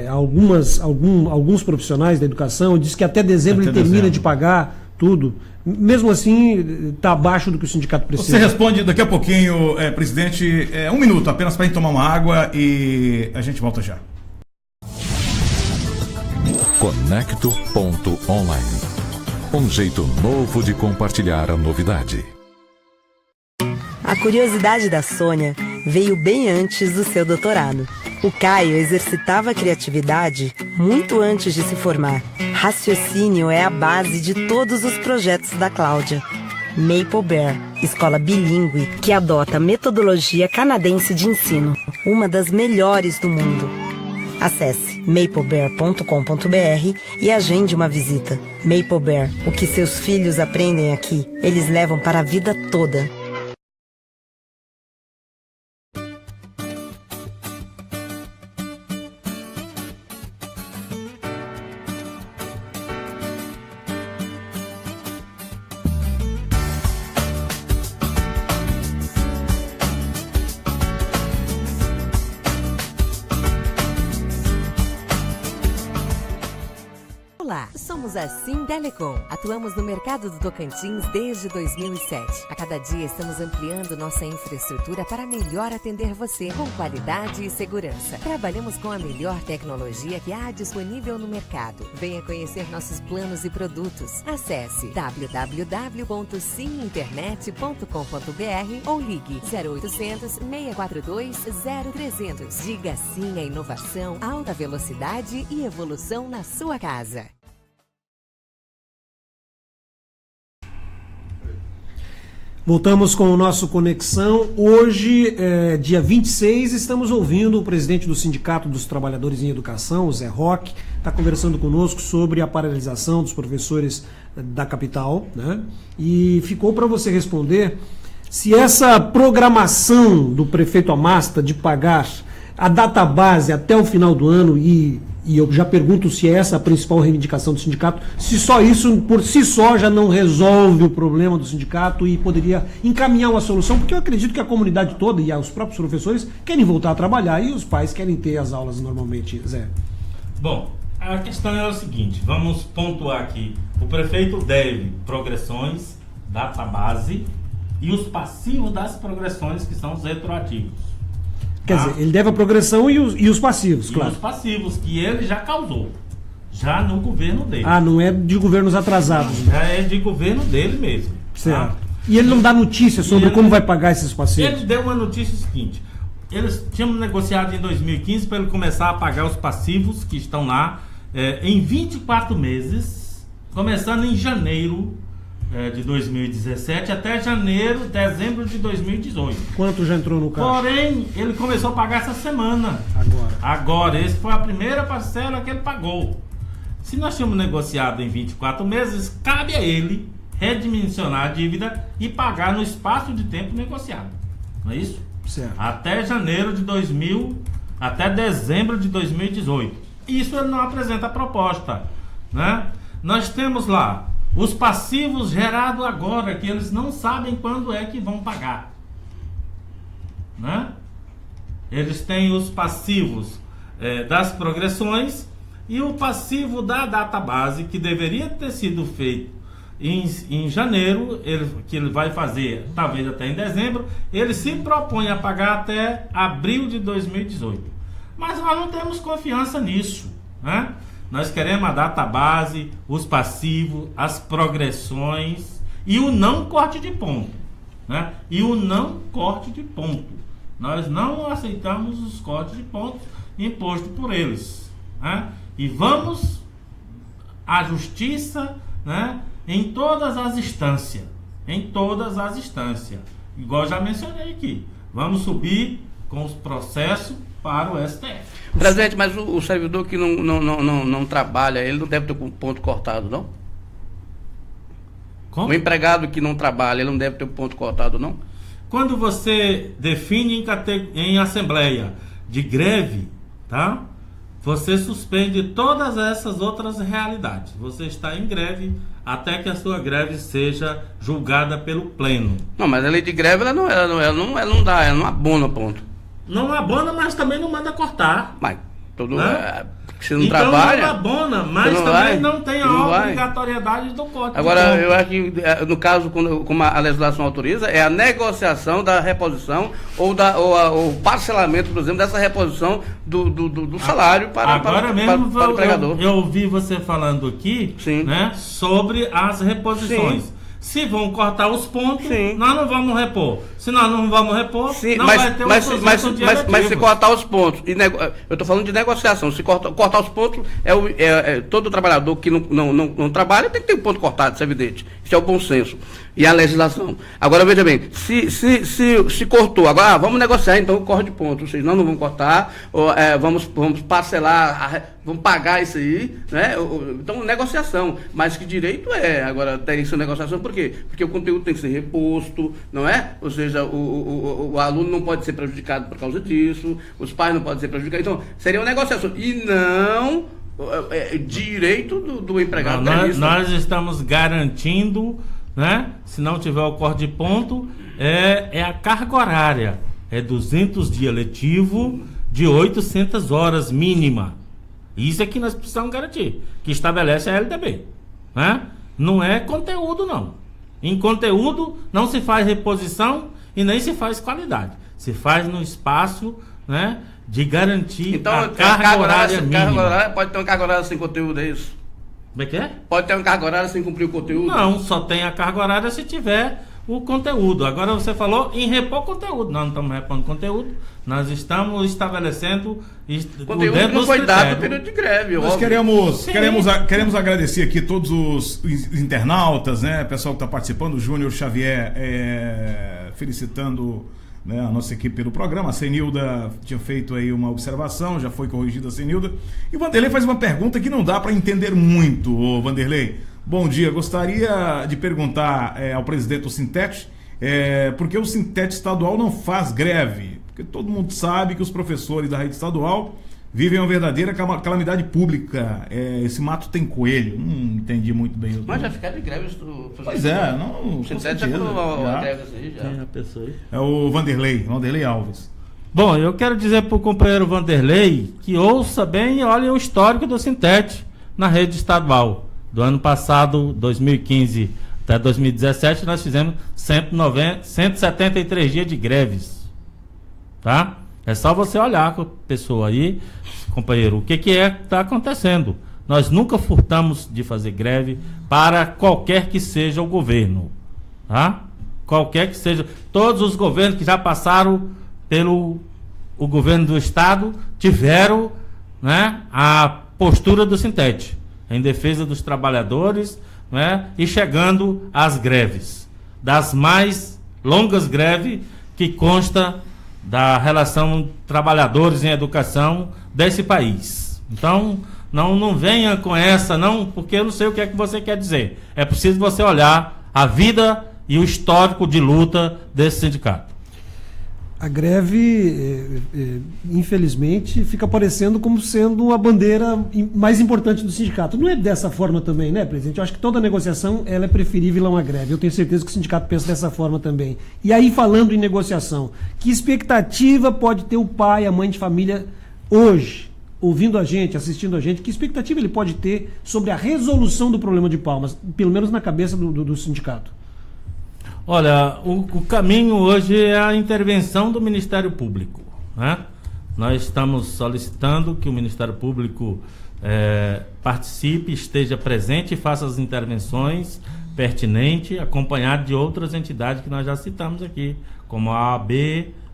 alguns profissionais da educação, diz que até dezembro ele termina de pagar tudo. Mesmo assim, está abaixo do que o sindicato precisa. Você responde daqui a pouquinho, presidente. 1 minuto apenas para a gente tomar uma água e a gente volta já. Conecto.online. Um jeito novo de compartilhar a novidade. A curiosidade da Sônia veio bem antes do seu doutorado. O Caio exercitava a criatividade muito antes de se formar. Raciocínio é a base de todos os projetos da Cláudia. Maple Bear, escola bilíngue que adota a metodologia canadense de ensino, uma das melhores do mundo. Acesse maplebear.com.br e agende uma visita. Maple Bear, o que seus filhos aprendem aqui, eles levam para a vida toda. Olá, somos a Sintelecom. Atuamos no mercado do Tocantins desde 2007. A cada dia estamos ampliando nossa infraestrutura para melhor atender você com qualidade e segurança. Trabalhamos com a melhor tecnologia que há disponível no mercado. Venha conhecer nossos planos e produtos. Acesse www.siminternet.com.br ou ligue 0800 642 0300. Diga sim à inovação, alta velocidade e evolução na sua casa. Voltamos com o nosso Conexão. Hoje, dia 26, estamos ouvindo o presidente do Sindicato dos Trabalhadores em Educação, o Zé Roque, está conversando conosco sobre a paralisação dos professores da capital, né? E ficou para você responder se essa programação do prefeito Amasta de pagar a database até o final do ano, e eu já pergunto se é essa a principal reivindicação do sindicato, se só isso por si só já não resolve o problema do sindicato e poderia encaminhar uma solução, porque eu acredito que a comunidade toda e os próprios professores querem voltar a trabalhar e os pais querem ter as aulas normalmente, Zé. Bom, a questão é o seguinte, vamos pontuar aqui. O prefeito deve progressões, database e os passivos das progressões, que são os retroativos. Quer dizer, ele deve a progressão e os passivos, claro. E os passivos, que ele já causou, já no governo dele. Ah, não é de governos atrasados. Já é de governo dele mesmo. Certo. Tá? E ele não dá notícia sobre como vai pagar esses passivos? Ele deu uma notícia seguinte, eles tinham negociado em 2015 para ele começar a pagar os passivos que estão lá em 24 meses, começando em janeiro de 2017 até dezembro de 2018. Quanto já entrou no caixa? Porém, ele começou a pagar essa semana. Agora, esse foi a primeira parcela que ele pagou. Se nós tínhamos negociado em 24 meses, cabe a ele redimensionar a dívida e pagar no espaço de tempo negociado. Não é isso? Certo. Até dezembro de 2018. Isso ele não apresenta a proposta, né? Nós temos lá os passivos gerados agora, que eles não sabem quando é que vão pagar, né? Eles têm os passivos das progressões e o passivo da database, que deveria ter sido feito em janeiro, que ele vai fazer talvez até em dezembro. Ele se propõe a pagar até abril de 2018. Mas nós não temos confiança nisso, né? Nós queremos a database, os passivos, as progressões e o não corte de ponto, né? E o não corte de ponto. Nós não aceitamos os cortes de pontos impostos por eles, né? E vamos à justiça, né? Em todas as instâncias. Igual já mencionei aqui. Vamos subir com os processos para o STF. Presidente, mas o servidor que não trabalha, ele não deve ter um ponto cortado, não? Como? O empregado que não trabalha, ele não deve ter um ponto cortado, não? Quando você define em assembleia de greve, tá? Você suspende todas essas outras realidades. Você está em greve até que a sua greve seja julgada pelo pleno. Não, mas a lei de greve, ela não abona ponto. Não abona, mas também não manda cortar. Mas todo se não então trabalha, não abona, mas também vai, não tem a obrigatoriedade do corte. Agora, eu acho que no caso, como a legislação autoriza, é a negociação da reposição ou o parcelamento, por exemplo, dessa reposição do salário para o empregador. Eu ouvi você falando aqui, né, sobre as reposições. Sim. Se vão cortar os pontos, nós não vamos repor. Se nós não vamos repor, não vai ter mas se cortar os pontos, eu estou falando de negociação, se cortar os pontos, todo trabalhador que não trabalha tem que ter um ponto cortado, isso é evidente. Isso é o bom senso. E a legislação. Agora, veja bem, se cortou, agora vamos negociar, então corte de pontos. Vocês não vão cortar, vamos parcelar, vamos pagar isso aí, né? Então, negociação. Mas que direito agora tem essa negociação, por quê? Porque o conteúdo tem que ser reposto, não é? Ou seja, o aluno não pode ser prejudicado por causa disso, os pais não podem ser prejudicados. Então, seria uma negociação. E não direito do empregado. Nós estamos garantindo, né? Se não tiver o corte de ponto, é a carga horária. É 200 dias letivo de 800 horas mínima. Isso é que nós precisamos garantir, que estabelece a LDB, né? Não é conteúdo, não. Em conteúdo não se faz reposição e nem se faz qualidade. Se faz no espaço, né, de garantir a carga horária mínima. Pode ter uma carga horária sem conteúdo, é isso? Como é que é? Pode ter uma carga horária sem cumprir o conteúdo? Não, só tem a carga horária se tiver o conteúdo. Agora você falou em repor conteúdo. Nós não estamos repondo conteúdo, nós estamos estabelecendo conteúdo que não foi dado no período de greve. Nós queremos agradecer aqui todos os internautas, né? O pessoal que está participando, o Júnior Xavier felicitando, né, a nossa equipe pelo programa. A Senilda tinha feito aí uma observação, já foi corrigida a Senilda. E o Vanderlei faz uma pergunta que não dá para entender muito, ô Vanderlei. Bom dia, gostaria de perguntar ao presidente do Sintete por que o Sintete estadual não faz greve? Porque todo mundo sabe que os professores da rede estadual vivem uma verdadeira calamidade pública. Esse mato tem coelho. Não entendi muito bem. Mas já ficaram de greve. Pois é, não. O Sintete já falou a greve aí, já. Tem a pessoa aí. É o Vanderlei Alves. Bom, eu quero dizer para o companheiro Vanderlei que ouça bem e olhe o histórico do Sintete na rede estadual. Do ano passado, 2015 até 2017, nós fizemos 173 dias de greves. Tá? É só você olhar com a pessoa aí, companheiro, o que está acontecendo. Nós nunca furtamos de fazer greve para qualquer que seja o governo. Tá? Qualquer que seja. Todos os governos que já passaram pelo o governo do estado tiveram, né, a postura do Sintete em defesa dos trabalhadores, né, e chegando às greves, das mais longas greves que consta da relação trabalhadores em educação desse país. Então, não venha com essa, não, porque eu não sei o que é que você quer dizer. É preciso você olhar a vida e o histórico de luta desse sindicato. A greve, infelizmente, fica aparecendo como sendo a bandeira mais importante do sindicato. Não é dessa forma também, né, presidente? Eu acho que toda negociação ela é preferível a uma greve. Eu tenho certeza que o sindicato pensa dessa forma também. E aí, falando em negociação, que expectativa pode ter o pai, a mãe de família hoje, ouvindo a gente, assistindo a gente, que expectativa ele pode ter sobre a resolução do problema de Palmas, pelo menos na cabeça do sindicato? Olha, o caminho hoje é a intervenção do Ministério Público, né? Nós estamos solicitando que o Ministério Público participe, esteja presente e faça as intervenções pertinentes, acompanhado de outras entidades que nós já citamos aqui, como a OAB,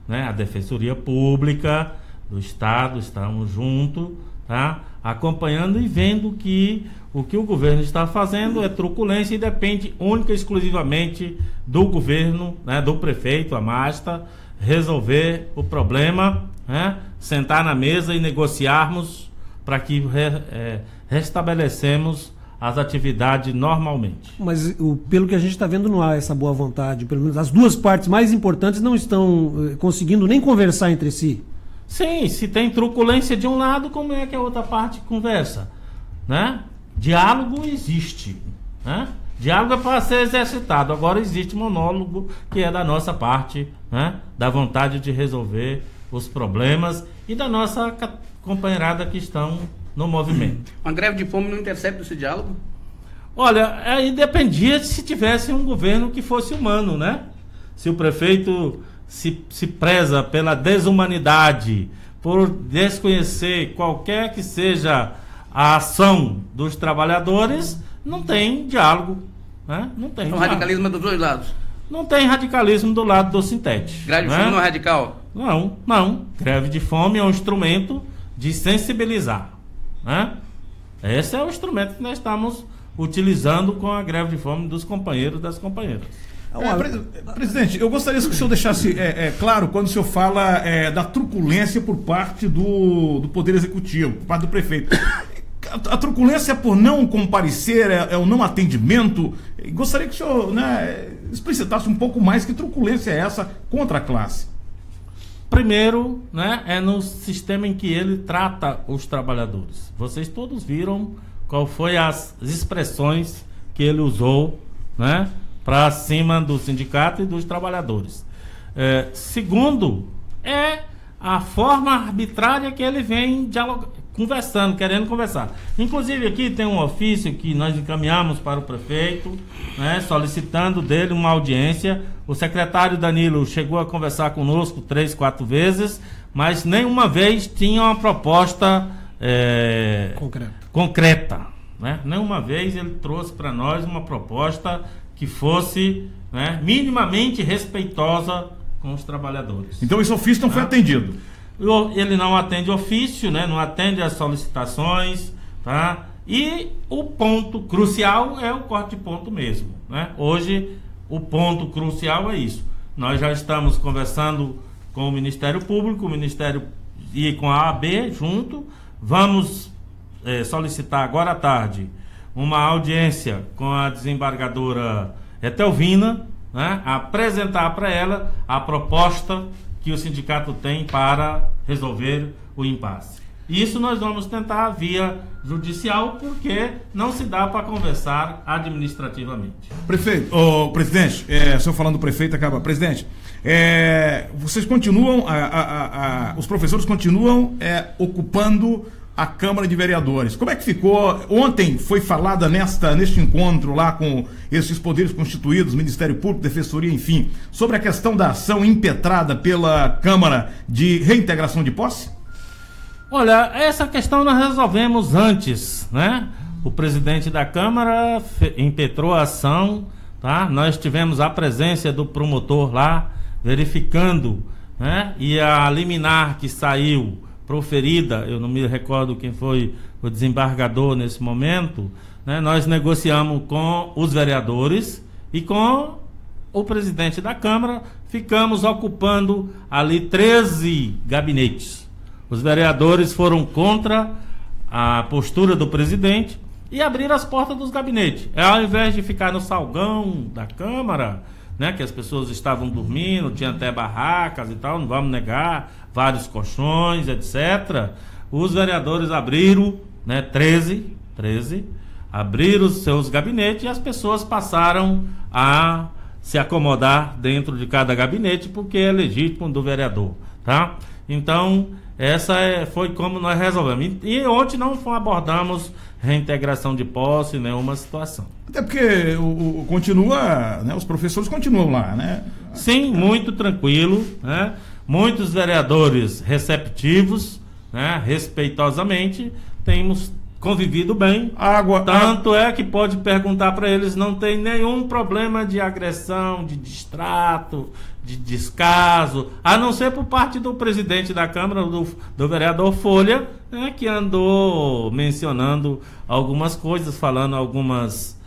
né, a Defensoria Pública do Estado, estamos juntos, tá? Acompanhando e vendo que o que o governo está fazendo é truculência e depende única e exclusivamente do governo, né, do prefeito, a Masta, resolver o problema, né, sentar na mesa e negociarmos para que restabelecemos as atividades normalmente. Mas pelo que a gente está vendo, não há essa boa vontade. Pelo menos as duas partes mais importantes não estão conseguindo nem conversar entre si. Sim, se tem truculência de um lado, como é que a outra parte conversa? Né? Diálogo existe, né? Diálogo é para ser exercitado. Agora existe monólogo, que é da nossa parte, né? Da vontade de resolver os problemas e da nossa companheirada que estão no movimento. Uma greve de fome não intercepta esse diálogo? Olha, aí dependia de se tivesse um governo que fosse humano, né? Se o prefeito se preza pela desumanidade, por desconhecer qualquer que seja a ação dos trabalhadores, não tem diálogo, né? Não tem diálogo. Radicalismo é dos dois lados? Não tem radicalismo do lado do Sintete. Greve de fome não é radical? Não. Greve de fome é um instrumento de sensibilizar, né? Esse é o instrumento que nós estamos utilizando com a greve de fome dos companheiros e das companheiras. Presidente, eu gostaria que o senhor deixasse claro quando o senhor fala da truculência por parte do Poder Executivo, por parte do prefeito. A truculência por não comparecer, é o não atendimento. Gostaria que o senhor, né, explicitasse um pouco mais que truculência é essa contra a classe. Primeiro, né, é no sistema em que ele trata os trabalhadores. Vocês todos viram qual foi as expressões que ele usou, né, para cima do sindicato e dos trabalhadores. Segundo, é a forma arbitrária que ele vem conversando, querendo conversar. Inclusive aqui tem um ofício que nós encaminhamos para o prefeito, né, solicitando dele uma audiência. O secretário Danilo chegou a conversar conosco 3, 4 vezes, mas nenhuma vez tinha uma proposta concreta, né? Nenhuma vez ele trouxe para nós uma proposta que fosse né, minimamente respeitosa com os trabalhadores. Então esse ofício não foi atendido. Ele não atende ofício, né, não atende às solicitações, tá? E o ponto crucial é o corte de ponto mesmo, né? Hoje o ponto crucial é isso. Nós já estamos conversando com o Ministério Público, o Ministério e com a OAB junto. Vamos solicitar agora à tarde uma audiência com a desembargadora Etelvina, né, apresentar para ela a proposta que o sindicato tem para resolver o impasse. Isso nós vamos tentar via judicial, porque não se dá para conversar administrativamente. Prefeito, presidente, senhor falando do prefeito, acaba. Presidente, vocês continuam, os professores continuam ocupando a Câmara de Vereadores. Como é que ficou? Ontem foi falada neste encontro lá com esses poderes constituídos, Ministério Público, Defensoria, enfim, sobre a questão da ação impetrada pela Câmara de reintegração de posse? Olha, essa questão nós resolvemos antes, né? O presidente da Câmara impetrou a ação, tá? Nós tivemos a presença do promotor lá, verificando, né? E a liminar que saiu proferida, eu não me recordo quem foi o desembargador nesse momento, né? Nós negociamos com os vereadores e com o presidente da Câmara, ficamos ocupando ali 13 gabinetes. Os vereadores foram contra a postura do presidente e abriram as portas dos gabinetes. Ao invés de ficar no salgão da Câmara, né, que as pessoas estavam dormindo, tinha até barracas e tal, não vamos negar, vários colchões, etc. Os vereadores abriram, né, 13, abriram os seus gabinetes e as pessoas passaram a se acomodar dentro de cada gabinete, porque é legítimo do vereador, tá? Então, essa foi como nós resolvemos. E ontem não abordamos reintegração de posse, nenhuma situação. Até porque continua, né, os professores continuam lá, né? Sim, muito tranquilo, né? Muitos vereadores receptivos, né? Respeitosamente, temos convivido bem. Tanto é que pode perguntar para eles, não tem nenhum problema de agressão, de distrato, de descaso, a não ser por parte do presidente da Câmara, do vereador Folha, né, que andou mencionando algumas coisas, falando algumas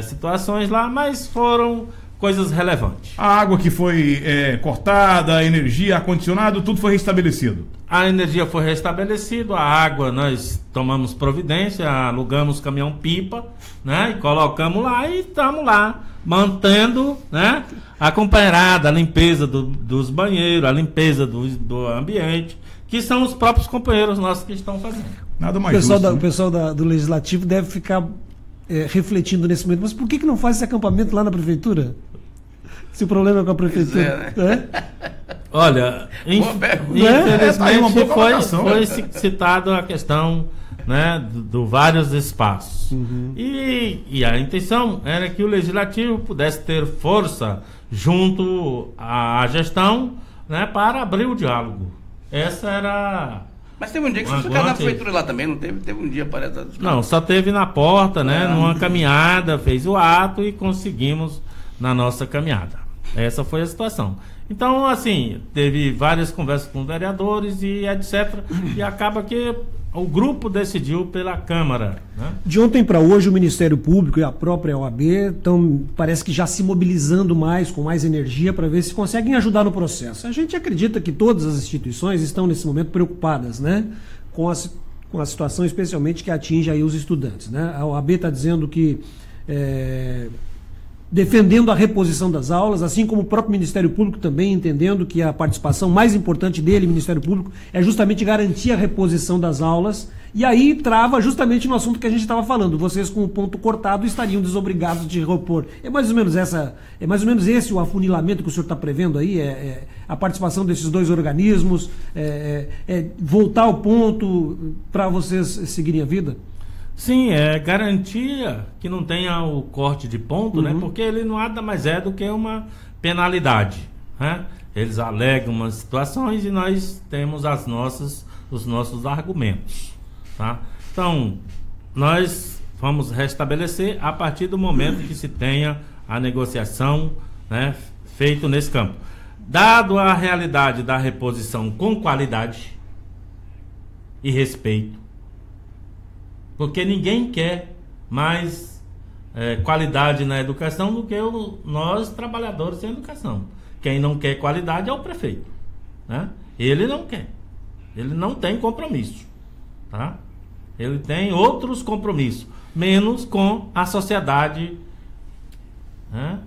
situações lá, mas foram coisas relevantes. A água que foi cortada, a energia, ar-condicionado, tudo foi restabelecido? A energia foi restabelecida, a água nós tomamos providência, alugamos caminhão-pipa, né, e colocamos lá e estamos lá, mantendo, né, a companheirada, a limpeza dos banheiros, a limpeza do ambiente, que são os próprios companheiros nossos que estão fazendo. Nada mais justo, o pessoal do Legislativo deve ficar refletindo nesse momento, mas por que não faz esse acampamento lá na Prefeitura? Se o problema é com a Prefeitura. Né? Olha, infelizmente foi citada a questão, né, do vários espaços. Uhum. E a intenção era que o Legislativo pudesse ter força junto à gestão, né, para abrir o diálogo. Essa era... Mas teve um dia que você ficava na Prefeitura lá também, não teve? Teve um dia, parece... Não, só teve na porta, né, numa caminhada, fez o ato e conseguimos na nossa caminhada. Essa foi a situação. Então, assim, teve várias conversas com vereadores e etc. E acaba que o grupo decidiu pela Câmara, né? De ontem para hoje, o Ministério Público e a própria OAB estão, parece que já se mobilizando mais, com mais energia, para ver se conseguem ajudar no processo. A gente acredita que todas as instituições estão, nesse momento, preocupadas, né, com a situação, especialmente, que atinge aí os estudantes, né? A OAB está dizendo que... defendendo a reposição das aulas, assim como o próprio Ministério Público também entendendo que a participação mais importante dele, Ministério Público, é justamente garantir a reposição das aulas, e aí trava justamente no assunto que a gente estava falando. Vocês, com o ponto cortado, estariam desobrigados de repor. É mais ou menos esse o afunilamento que o senhor está prevendo aí, a participação desses dois organismos, voltar ao ponto para vocês seguirem a vida? Sim, é garantia que não tenha o corte de ponto, né? Porque ele nada mais é do que uma penalidade, né? Eles alegam umas situações e nós temos os nossos argumentos, tá? Então, nós vamos restabelecer a partir do momento que se tenha a negociação né, feito nesse campo. Dado a realidade da reposição com qualidade e respeito, porque ninguém quer mais qualidade na educação do que nós, trabalhadores em educação. Quem não quer qualidade é o prefeito, né? Ele não quer, ele não tem compromisso, tá? Ele tem outros compromissos, menos com a sociedade, né?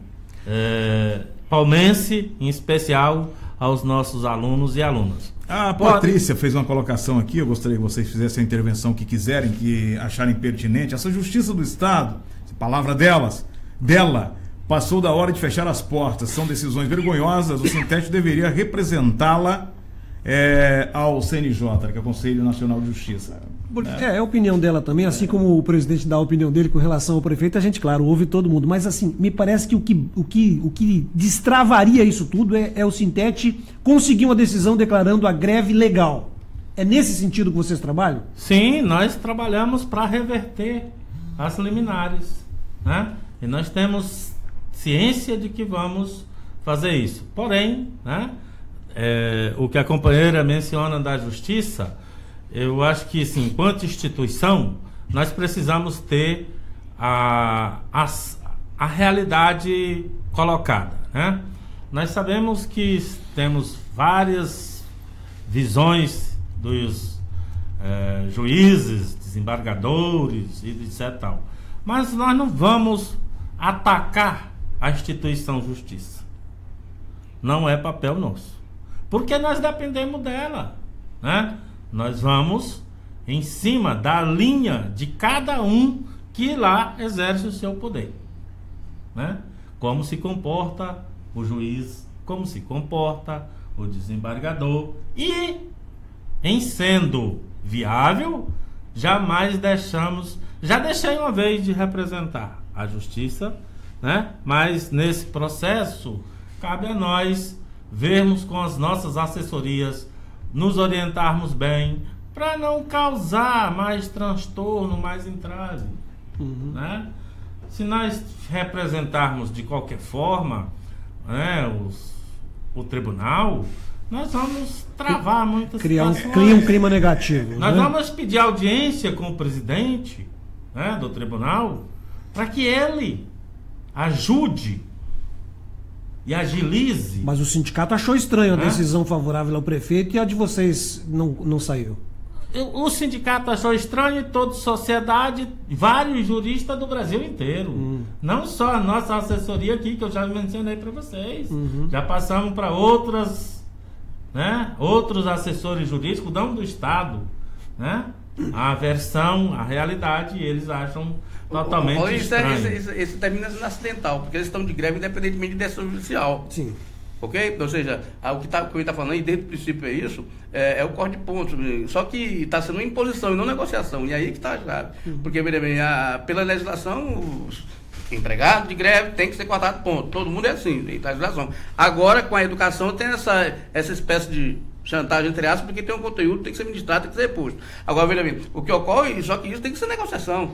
Palmense, em especial aos nossos alunos e alunas. A Patrícia fez uma colocação aqui, eu gostaria que vocês fizessem a intervenção que quiserem, que acharem pertinente. Essa Justiça do Estado, palavra dela, passou da hora de fechar as portas. São decisões vergonhosas, o Sintético deveria representá-la ao CNJ, que é o Conselho Nacional de Justiça. É a opinião dela também, assim como o presidente dá a opinião dele com relação ao prefeito, a gente, claro, ouve todo mundo, mas assim, me parece que o que destravaria isso tudo é o Sintético conseguir uma decisão declarando a greve legal. É nesse sentido que vocês trabalham? Sim, nós trabalhamos para reverter as liminares, né? E nós temos ciência de que vamos fazer isso. Porém, né, o que a companheira menciona da justiça, eu acho que, sim, enquanto instituição, nós precisamos ter a realidade colocada, né? Nós sabemos que temos várias visões dos juízes, desembargadores e etc. tal. Mas nós não vamos atacar a instituição justiça. Não é papel nosso. Porque nós dependemos dela, né? Nós vamos em cima da linha de cada um que lá exerce o seu poder, né? Como se comporta o juiz, como se comporta o desembargador, e em sendo viável, jamais deixamos. Já deixei uma vez de representar a justiça, né? Mas nesse processo cabe a nós vermos com as nossas assessorias, nos orientarmos bem, para não causar mais transtorno, mais entrave, né? Se nós representarmos de qualquer forma, né, o tribunal, nós vamos travar muitas situações. Cria um clima negativo. Nós né? vamos pedir audiência com o presidente, né, do tribunal, para que ele ajude e agilize. Mas o sindicato achou estranho a decisão favorável ao prefeito e a de vocês não saiu. O sindicato achou estranho, e toda a sociedade, vários juristas do Brasil inteiro. Não só a nossa assessoria aqui, que eu já mencionei para vocês. Já passamos para outros assessores jurídicos, não do Estado, né? A versão, a realidade, eles acham totalmente estranho. Isso termina sendo acidental, porque eles estão de greve independentemente de decisão judicial. Sim. Ok? Ou seja, o que ele está falando, e desde o princípio é isso, é o corte de pontos. Só que está sendo uma imposição e não negociação. E aí que está grave. Porque, veja bem, pela legislação, os empregados de greve tem que ser cortado ponto. Todo mundo é assim, tem legislação. Agora, com a educação, tem essa espécie de chantagem, entre aspas, porque tem um conteúdo, tem que ser ministrado, tem que ser reposto. Agora, veja bem, o que ocorre, só que isso tem que ser negociação.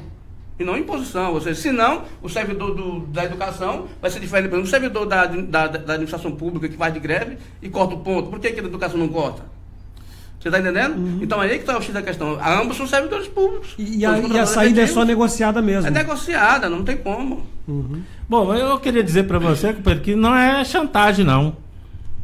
E não imposição, ou seja, senão o servidor da educação vai ser diferente. Por exemplo, o servidor da administração pública que faz de greve e corta o ponto. Por que a educação não corta? Você está entendendo? Então aí que está o X da questão. Ambos são servidores públicos. E a saída é só negociada mesmo. É negociada, não tem como. Bom, eu queria dizer para você, que não é chantagem, não.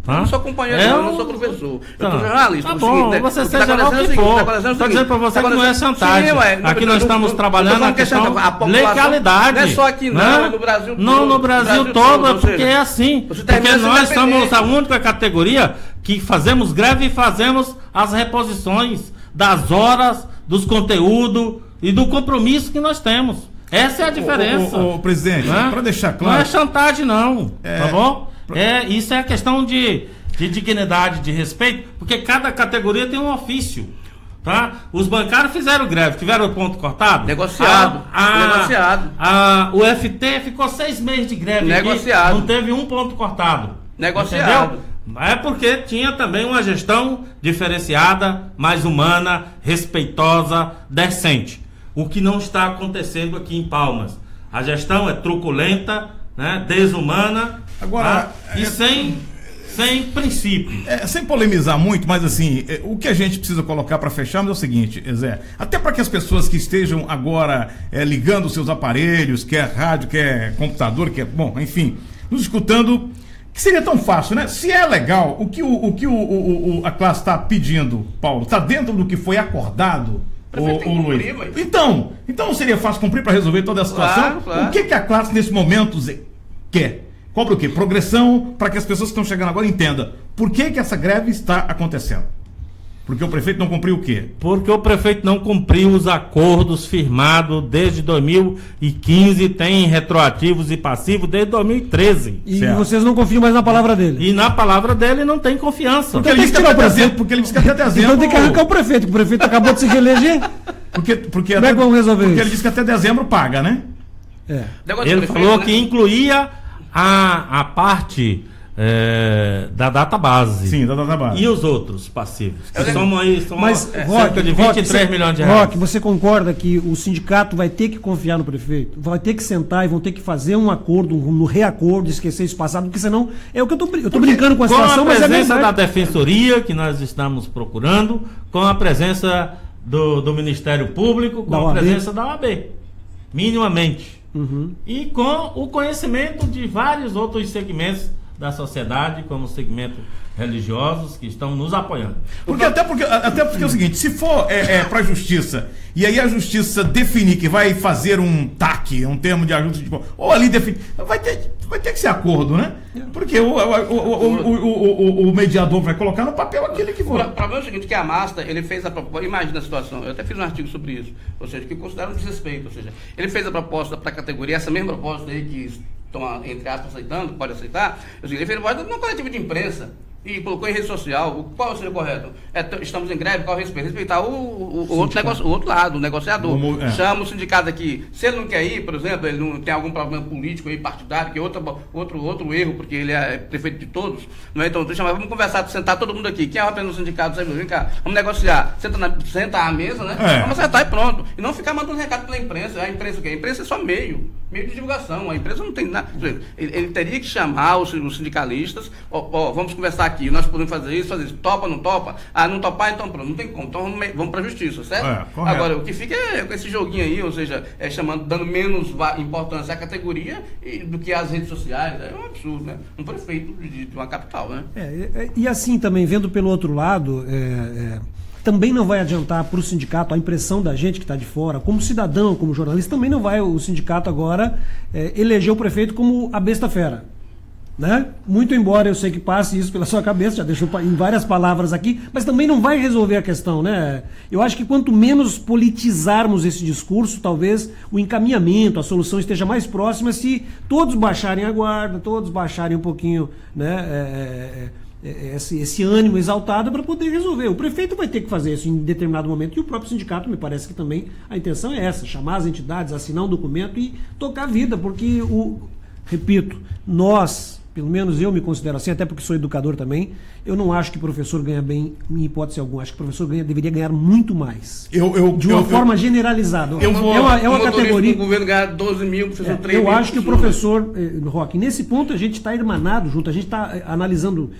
Eu não sou companheiro, eu não sou professor. Eu sou jornalista. Tá bom, você seja lá o que for. Estou dizendo para você que não é chantagem. Aqui nós estamos trabalhando na questão legalidade. Não é só aqui não, é no Brasil todo. Não, no Brasil todo, porque é assim. Porque nós somos a única categoria que fazemos greve e fazemos as reposições das horas, dos conteúdos e do compromisso que nós temos. Essa é a diferença. Ô, presidente, para deixar claro... Não é chantagem, não. Tá bom? Isso é questão de dignidade, de respeito, porque cada categoria tem um ofício, tá? Os bancários fizeram greve, tiveram o ponto cortado? Negociado. Negociado. O FT ficou 6 meses de greve. Negociado. Aqui, não teve um ponto cortado. Negociado. Entendeu? É porque tinha também uma gestão diferenciada, mais humana, respeitosa, decente. O que não está acontecendo aqui em Palmas. A gestão é truculenta, né, desumana, Agora, e sem princípio. Sem polemizar muito, mas assim, o que a gente precisa colocar para fecharmos é o seguinte, Zé, até para que as pessoas que estejam agora ligando os seus aparelhos, quer rádio, quer computador, quer, bom, enfim, nos escutando, que seria tão fácil, né? Se é legal, o que a classe está pedindo, Paulo, está dentro do que foi acordado, o Luiz. Então não seria fácil cumprir para resolver toda a situação? Claro. O que a classe nesse momento, Zé, quer? Cobra o quê? Progressão, para que as pessoas que estão chegando agora entendam por que essa greve está acontecendo. Porque o prefeito não cumpriu o quê? Porque o prefeito não cumpriu os acordos firmados desde 2015, tem retroativos e passivos desde 2013. E Certo. vocês não confiam mais na palavra dele. E na palavra dele não tem confiança. Porque ele disse que até dezembro. Então tem que arrancar o prefeito, que o prefeito acabou de se reeleger. Porque Como é que vamos resolver porque isso? ele disse que até dezembro paga, né? É. Ele falou que incluía a parte da database. Sim, da database. E os outros passivos? Que são Mas, cerca de 23 milhões de reais. Roque, você concorda que o sindicato vai ter que confiar no prefeito? Vai ter que sentar e vão ter que fazer um acordo, um reacordo, esquecer isso passado, porque senão é o que eu tô brincando com a situação, com a mas é presença verdade. da defensoria, que nós estamos procurando, com a presença do Ministério Público, com Da a OAB. presença da OAB, minimamente. Uhum. E com o conhecimento de vários outros segmentos da sociedade, como segmentos religiosos, que estão nos apoiando. Até porque é o seguinte, se for para a justiça, e aí a justiça definir que vai fazer um TAC, um termo de ajuste, tipo, ou ali definir, vai ter que ser acordo, né? Porque o mediador vai colocar no papel aquele que for. O problema é o seguinte, que a Masta, ele fez a proposta, imagina a situação, eu até fiz um artigo sobre isso, ou seja, que considera um desrespeito, ou seja, ele fez a proposta para a categoria, essa mesma proposta aí que estão, entre aspas, aceitando, pode aceitar, ou seja, ele fez uma coletiva de imprensa, e colocou em rede social, qual seria o correto? Estamos em greve, qual respeito? Respeitar o outro lado, o negociador. Chama o sindicato aqui. Se ele não quer ir, por exemplo, ele não tem algum problema político aí, partidário, que é outro erro, porque ele é prefeito de todos, não é? Então, vamos conversar, sentar todo mundo aqui. Quem é o representante do sindicato? Vem cá, vamos negociar. Senta à mesa, né? Vamos acertar e pronto. E não ficar mandando recado pela imprensa. A imprensa o quê? A imprensa é só meio de divulgação. A imprensa não tem nada. Ele teria que chamar os sindicalistas, vamos conversar aqui, nós podemos fazer isso. Topa, não topa? Não topar, então pronto, não tem como. Então vamos para a justiça, certo? Agora, o que fica é com esse joguinho aí, ou seja, dando menos importância à categoria do que às redes sociais. É um absurdo, né? Um prefeito de uma capital, né? E assim também, vendo pelo outro lado, também não vai adiantar para o sindicato, a impressão da gente que está de fora, como cidadão, como jornalista, também não vai o sindicato agora eleger o prefeito como a besta fera. Né? Muito embora eu sei que passe isso pela sua cabeça, já deixou em várias palavras aqui, mas também não vai resolver a questão, né? Eu acho que quanto menos politizarmos esse discurso, talvez o encaminhamento, a solução esteja mais próxima se todos baixarem a guarda, todos baixarem um pouquinho, né, esse ânimo exaltado para poder resolver. O prefeito vai ter que fazer isso em determinado momento e o próprio sindicato, me parece que também a intenção é essa, chamar as entidades, assinar um documento e tocar a vida, porque repito, nós, pelo menos eu me considero assim, até porque sou educador também, eu não acho que o professor ganha bem, em hipótese alguma. Acho que o professor deveria ganhar muito mais. De uma forma generalizada. É uma categoria. O governo ganha 12 mil, o professor 3 mil. Eu acho que o professor, Roque, nesse ponto a gente está irmanado junto, a gente está analisando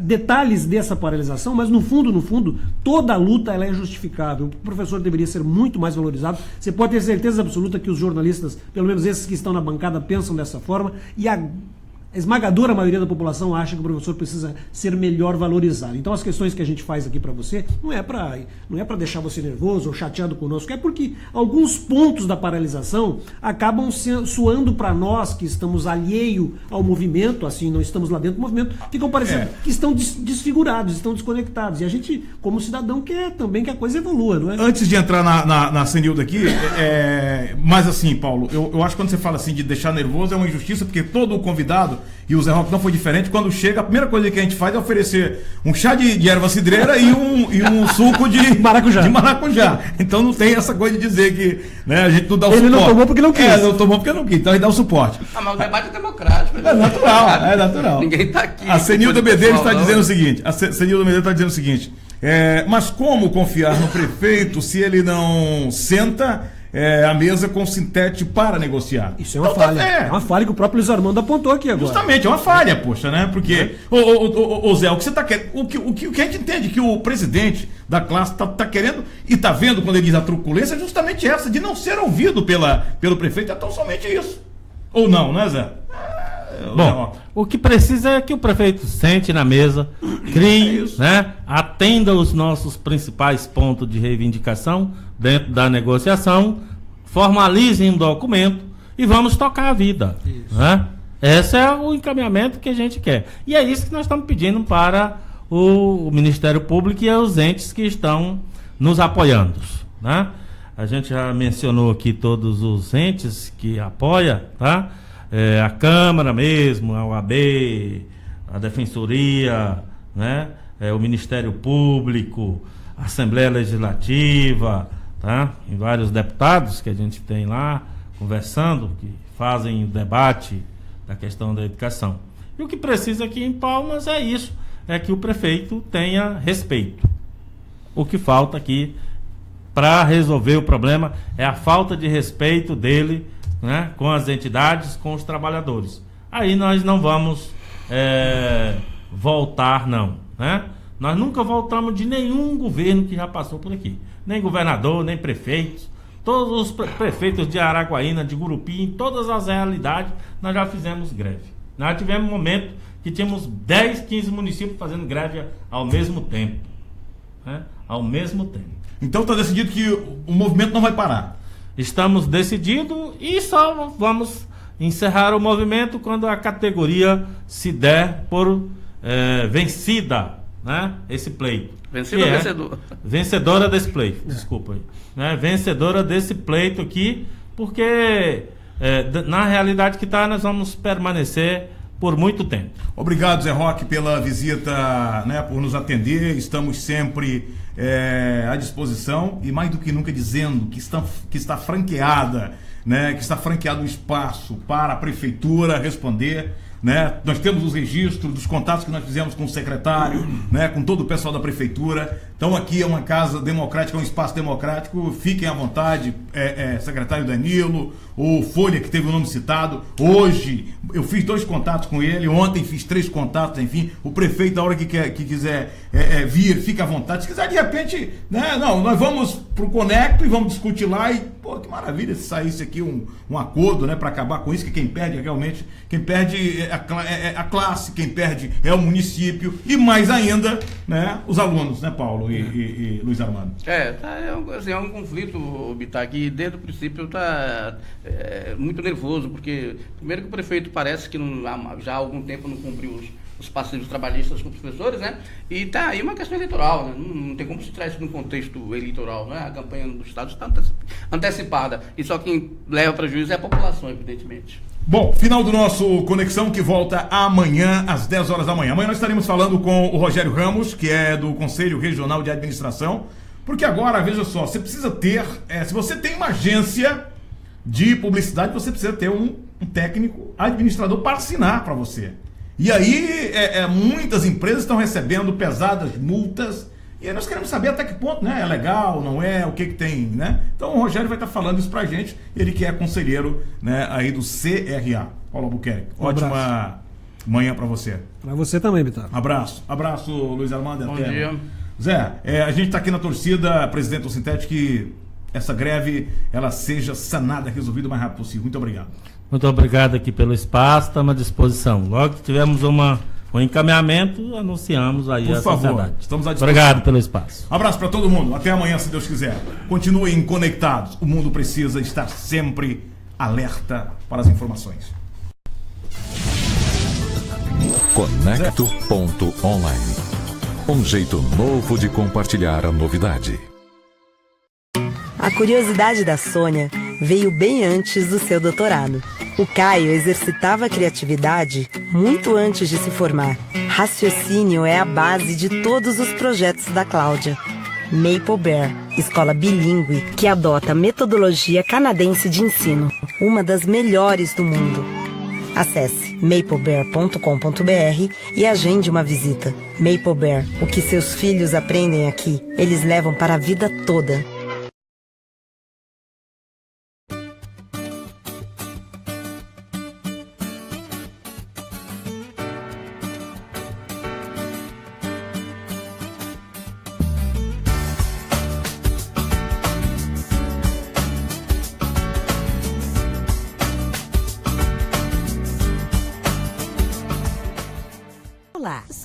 detalhes dessa paralisação, mas no fundo, toda a luta ela é justificável. O professor deveria ser muito mais valorizado. Você pode ter certeza absoluta que os jornalistas, pelo menos esses que estão na bancada, pensam dessa forma, e a esmagadora maioria da população acha que o professor precisa ser melhor valorizado. Então as questões que a gente faz aqui para você não é para deixar você nervoso ou chateado conosco, é porque alguns pontos da paralisação acabam soando para nós que estamos alheio ao movimento, assim, não estamos lá dentro do movimento, ficam parecendo que estão desfigurados, estão desconectados. E a gente, como cidadão, quer também que a coisa evolua, não é? Antes de entrar na Senilda aqui, mas assim, Paulo, eu acho que quando você fala assim de deixar nervoso é uma injustiça, porque todo o convidado, e o Zé Roque não foi diferente, quando chega, a primeira coisa que a gente faz é oferecer um chá de erva cidreira e um suco de maracujá. Então não tem essa coisa de dizer que, né, a gente não dá o suporte. Ele não tomou porque não quis. Não tomou porque não quis, então a gente dá o suporte. Mas o debate é democrático. É natural. Ninguém está aqui. A Senilda Medeiros está dizendo o seguinte, mas como confiar no prefeito se ele não senta a mesa com o Sintete para negociar. Isso é uma falha. É uma falha que o próprio Luiz Armando apontou aqui agora. Justamente, é uma falha, poxa, né? Porque, ô Zé, o que você está querendo. O que a gente entende que o presidente da classe tá querendo e tá vendo quando ele diz a truculência é justamente essa, de não ser ouvido pelo prefeito. É tão somente isso. Ou não, né, Zé? Bom, o que precisa é que o prefeito sente na mesa, crie, né, atenda os nossos principais pontos de reivindicação dentro da negociação, formalize um documento e vamos tocar a vida. Né? Esse é o encaminhamento que a gente quer. E é isso que nós estamos pedindo para o Ministério Público e os entes que estão nos apoiando. Né? A gente já mencionou aqui todos os entes que apoiam, tá? A Câmara mesmo, a OAB, a Defensoria, né? O Ministério Público, a Assembleia Legislativa, tá? E vários deputados que a gente tem lá conversando, que fazem o debate da questão da educação. E o que precisa aqui em Palmas é isso, é que o prefeito tenha respeito. O que falta aqui para resolver o problema é a falta de respeito dele, né, com as entidades, com os trabalhadores. Aí nós não vamos voltar, não. Né? Nós nunca voltamos de nenhum governo que já passou por aqui. Nem governador, nem prefeitos. Todos os prefeitos de Araguaína, de Gurupi, em todas as realidades, nós já fizemos greve. Nós tivemos um momento que tínhamos 10, 15 municípios fazendo greve ao mesmo tempo. Né? Ao mesmo tempo. Então está decidido que o movimento não vai parar. Estamos decididos e só vamos encerrar o movimento quando a categoria se der por vencida, né? Esse pleito. Vencida ou vencedora? Vencedora desse pleito, desculpa aí. Né? Vencedora desse pleito aqui, porque na realidade que está, nós vamos permanecer por muito tempo. Obrigado, Zé Roque, pela visita, né, por nos atender. Estamos sempre à disposição e mais do que nunca dizendo que está franqueada, né, que está franqueado o espaço para a prefeitura responder. Né? Nós temos os registros dos contatos que nós fizemos com o secretário, né? Com todo o pessoal da prefeitura. Então aqui é uma casa democrática, é um espaço democrático. Fiquem à vontade, secretário Danilo, ou Folha, que teve o nome citado. Hoje eu fiz 2 contatos com ele, ontem fiz 3 contatos, enfim. O prefeito, a hora que quiser vir, fica à vontade. Se quiser, de repente, né? Não, nós vamos pro Conecto e vamos discutir lá e, pô, que maravilha se saísse aqui um acordo, né, para acabar com isso, que quem perde realmente, quem perde é a classe, quem perde é o município e mais ainda, né, os alunos, né, Paulo e Luiz Armando. É um conflito, Bittar, que desde o princípio está muito nervoso, porque primeiro que o prefeito parece que já há algum tempo não cumpriu os passivos trabalhistas com os professores, né? E tá aí uma questão eleitoral, né? Não tem como se tirar isso num contexto eleitoral, né? A campanha do Estado está antecipada. E só quem leva prejuízo é a população, evidentemente. Bom, final do nosso Conexão, que volta amanhã, às 10 horas da manhã. Amanhã nós estaremos falando com o Rogério Ramos, que é do Conselho Regional de Administração, porque agora, veja só, você precisa ter, se você tem uma agência de publicidade, você precisa ter um técnico administrador para assinar para você. E aí, muitas empresas estão recebendo pesadas multas, e aí nós queremos saber até que ponto, né? É legal, não é, o que tem, né? Então o Rogério vai estar falando isso pra gente, ele que é conselheiro, né, aí do CRA. Paulo Albuquerque, ótima manhã pra você. Pra você também, Bittar. Abraço, Luiz Armando. Bom dia. Zé, a gente tá aqui na torcida, presidente do Sintete, que essa greve, ela seja sanada, resolvida o mais rápido possível. Muito obrigado. Muito obrigado aqui pelo espaço, estamos à disposição. Logo que tivermos um encaminhamento, anunciamos aí por a favor, sociedade. Estamos à disposição. Obrigado pelo espaço. Abraço para todo mundo. Até amanhã, se Deus quiser. Continuem conectados. O mundo precisa estar sempre alerta para as informações. Conecto.online. Um jeito novo de compartilhar a novidade. A curiosidade da Sônia veio bem antes do seu doutorado. O Caio exercitava a criatividade muito antes de se formar. Raciocínio é a base de todos os projetos da Cláudia. Maple Bear, escola bilíngue que adota a metodologia canadense de ensino, uma das melhores do mundo. Acesse maplebear.com.br e agende uma visita. Maple Bear, o que seus filhos aprendem aqui, eles levam para a vida toda.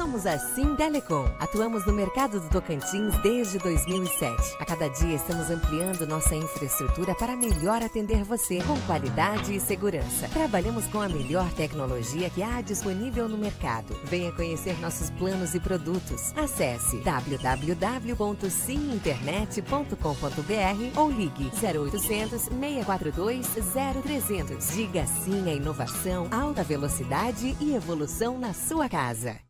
Somos a Sindelecom. Atuamos no mercado do Tocantins desde 2007. A cada dia estamos ampliando nossa infraestrutura para melhor atender você com qualidade e segurança. Trabalhamos com a melhor tecnologia que há disponível no mercado. Venha conhecer nossos planos e produtos. Acesse www.siminternet.com.br ou ligue 0800 642 0300. Diga sim à inovação, alta velocidade e evolução na sua casa.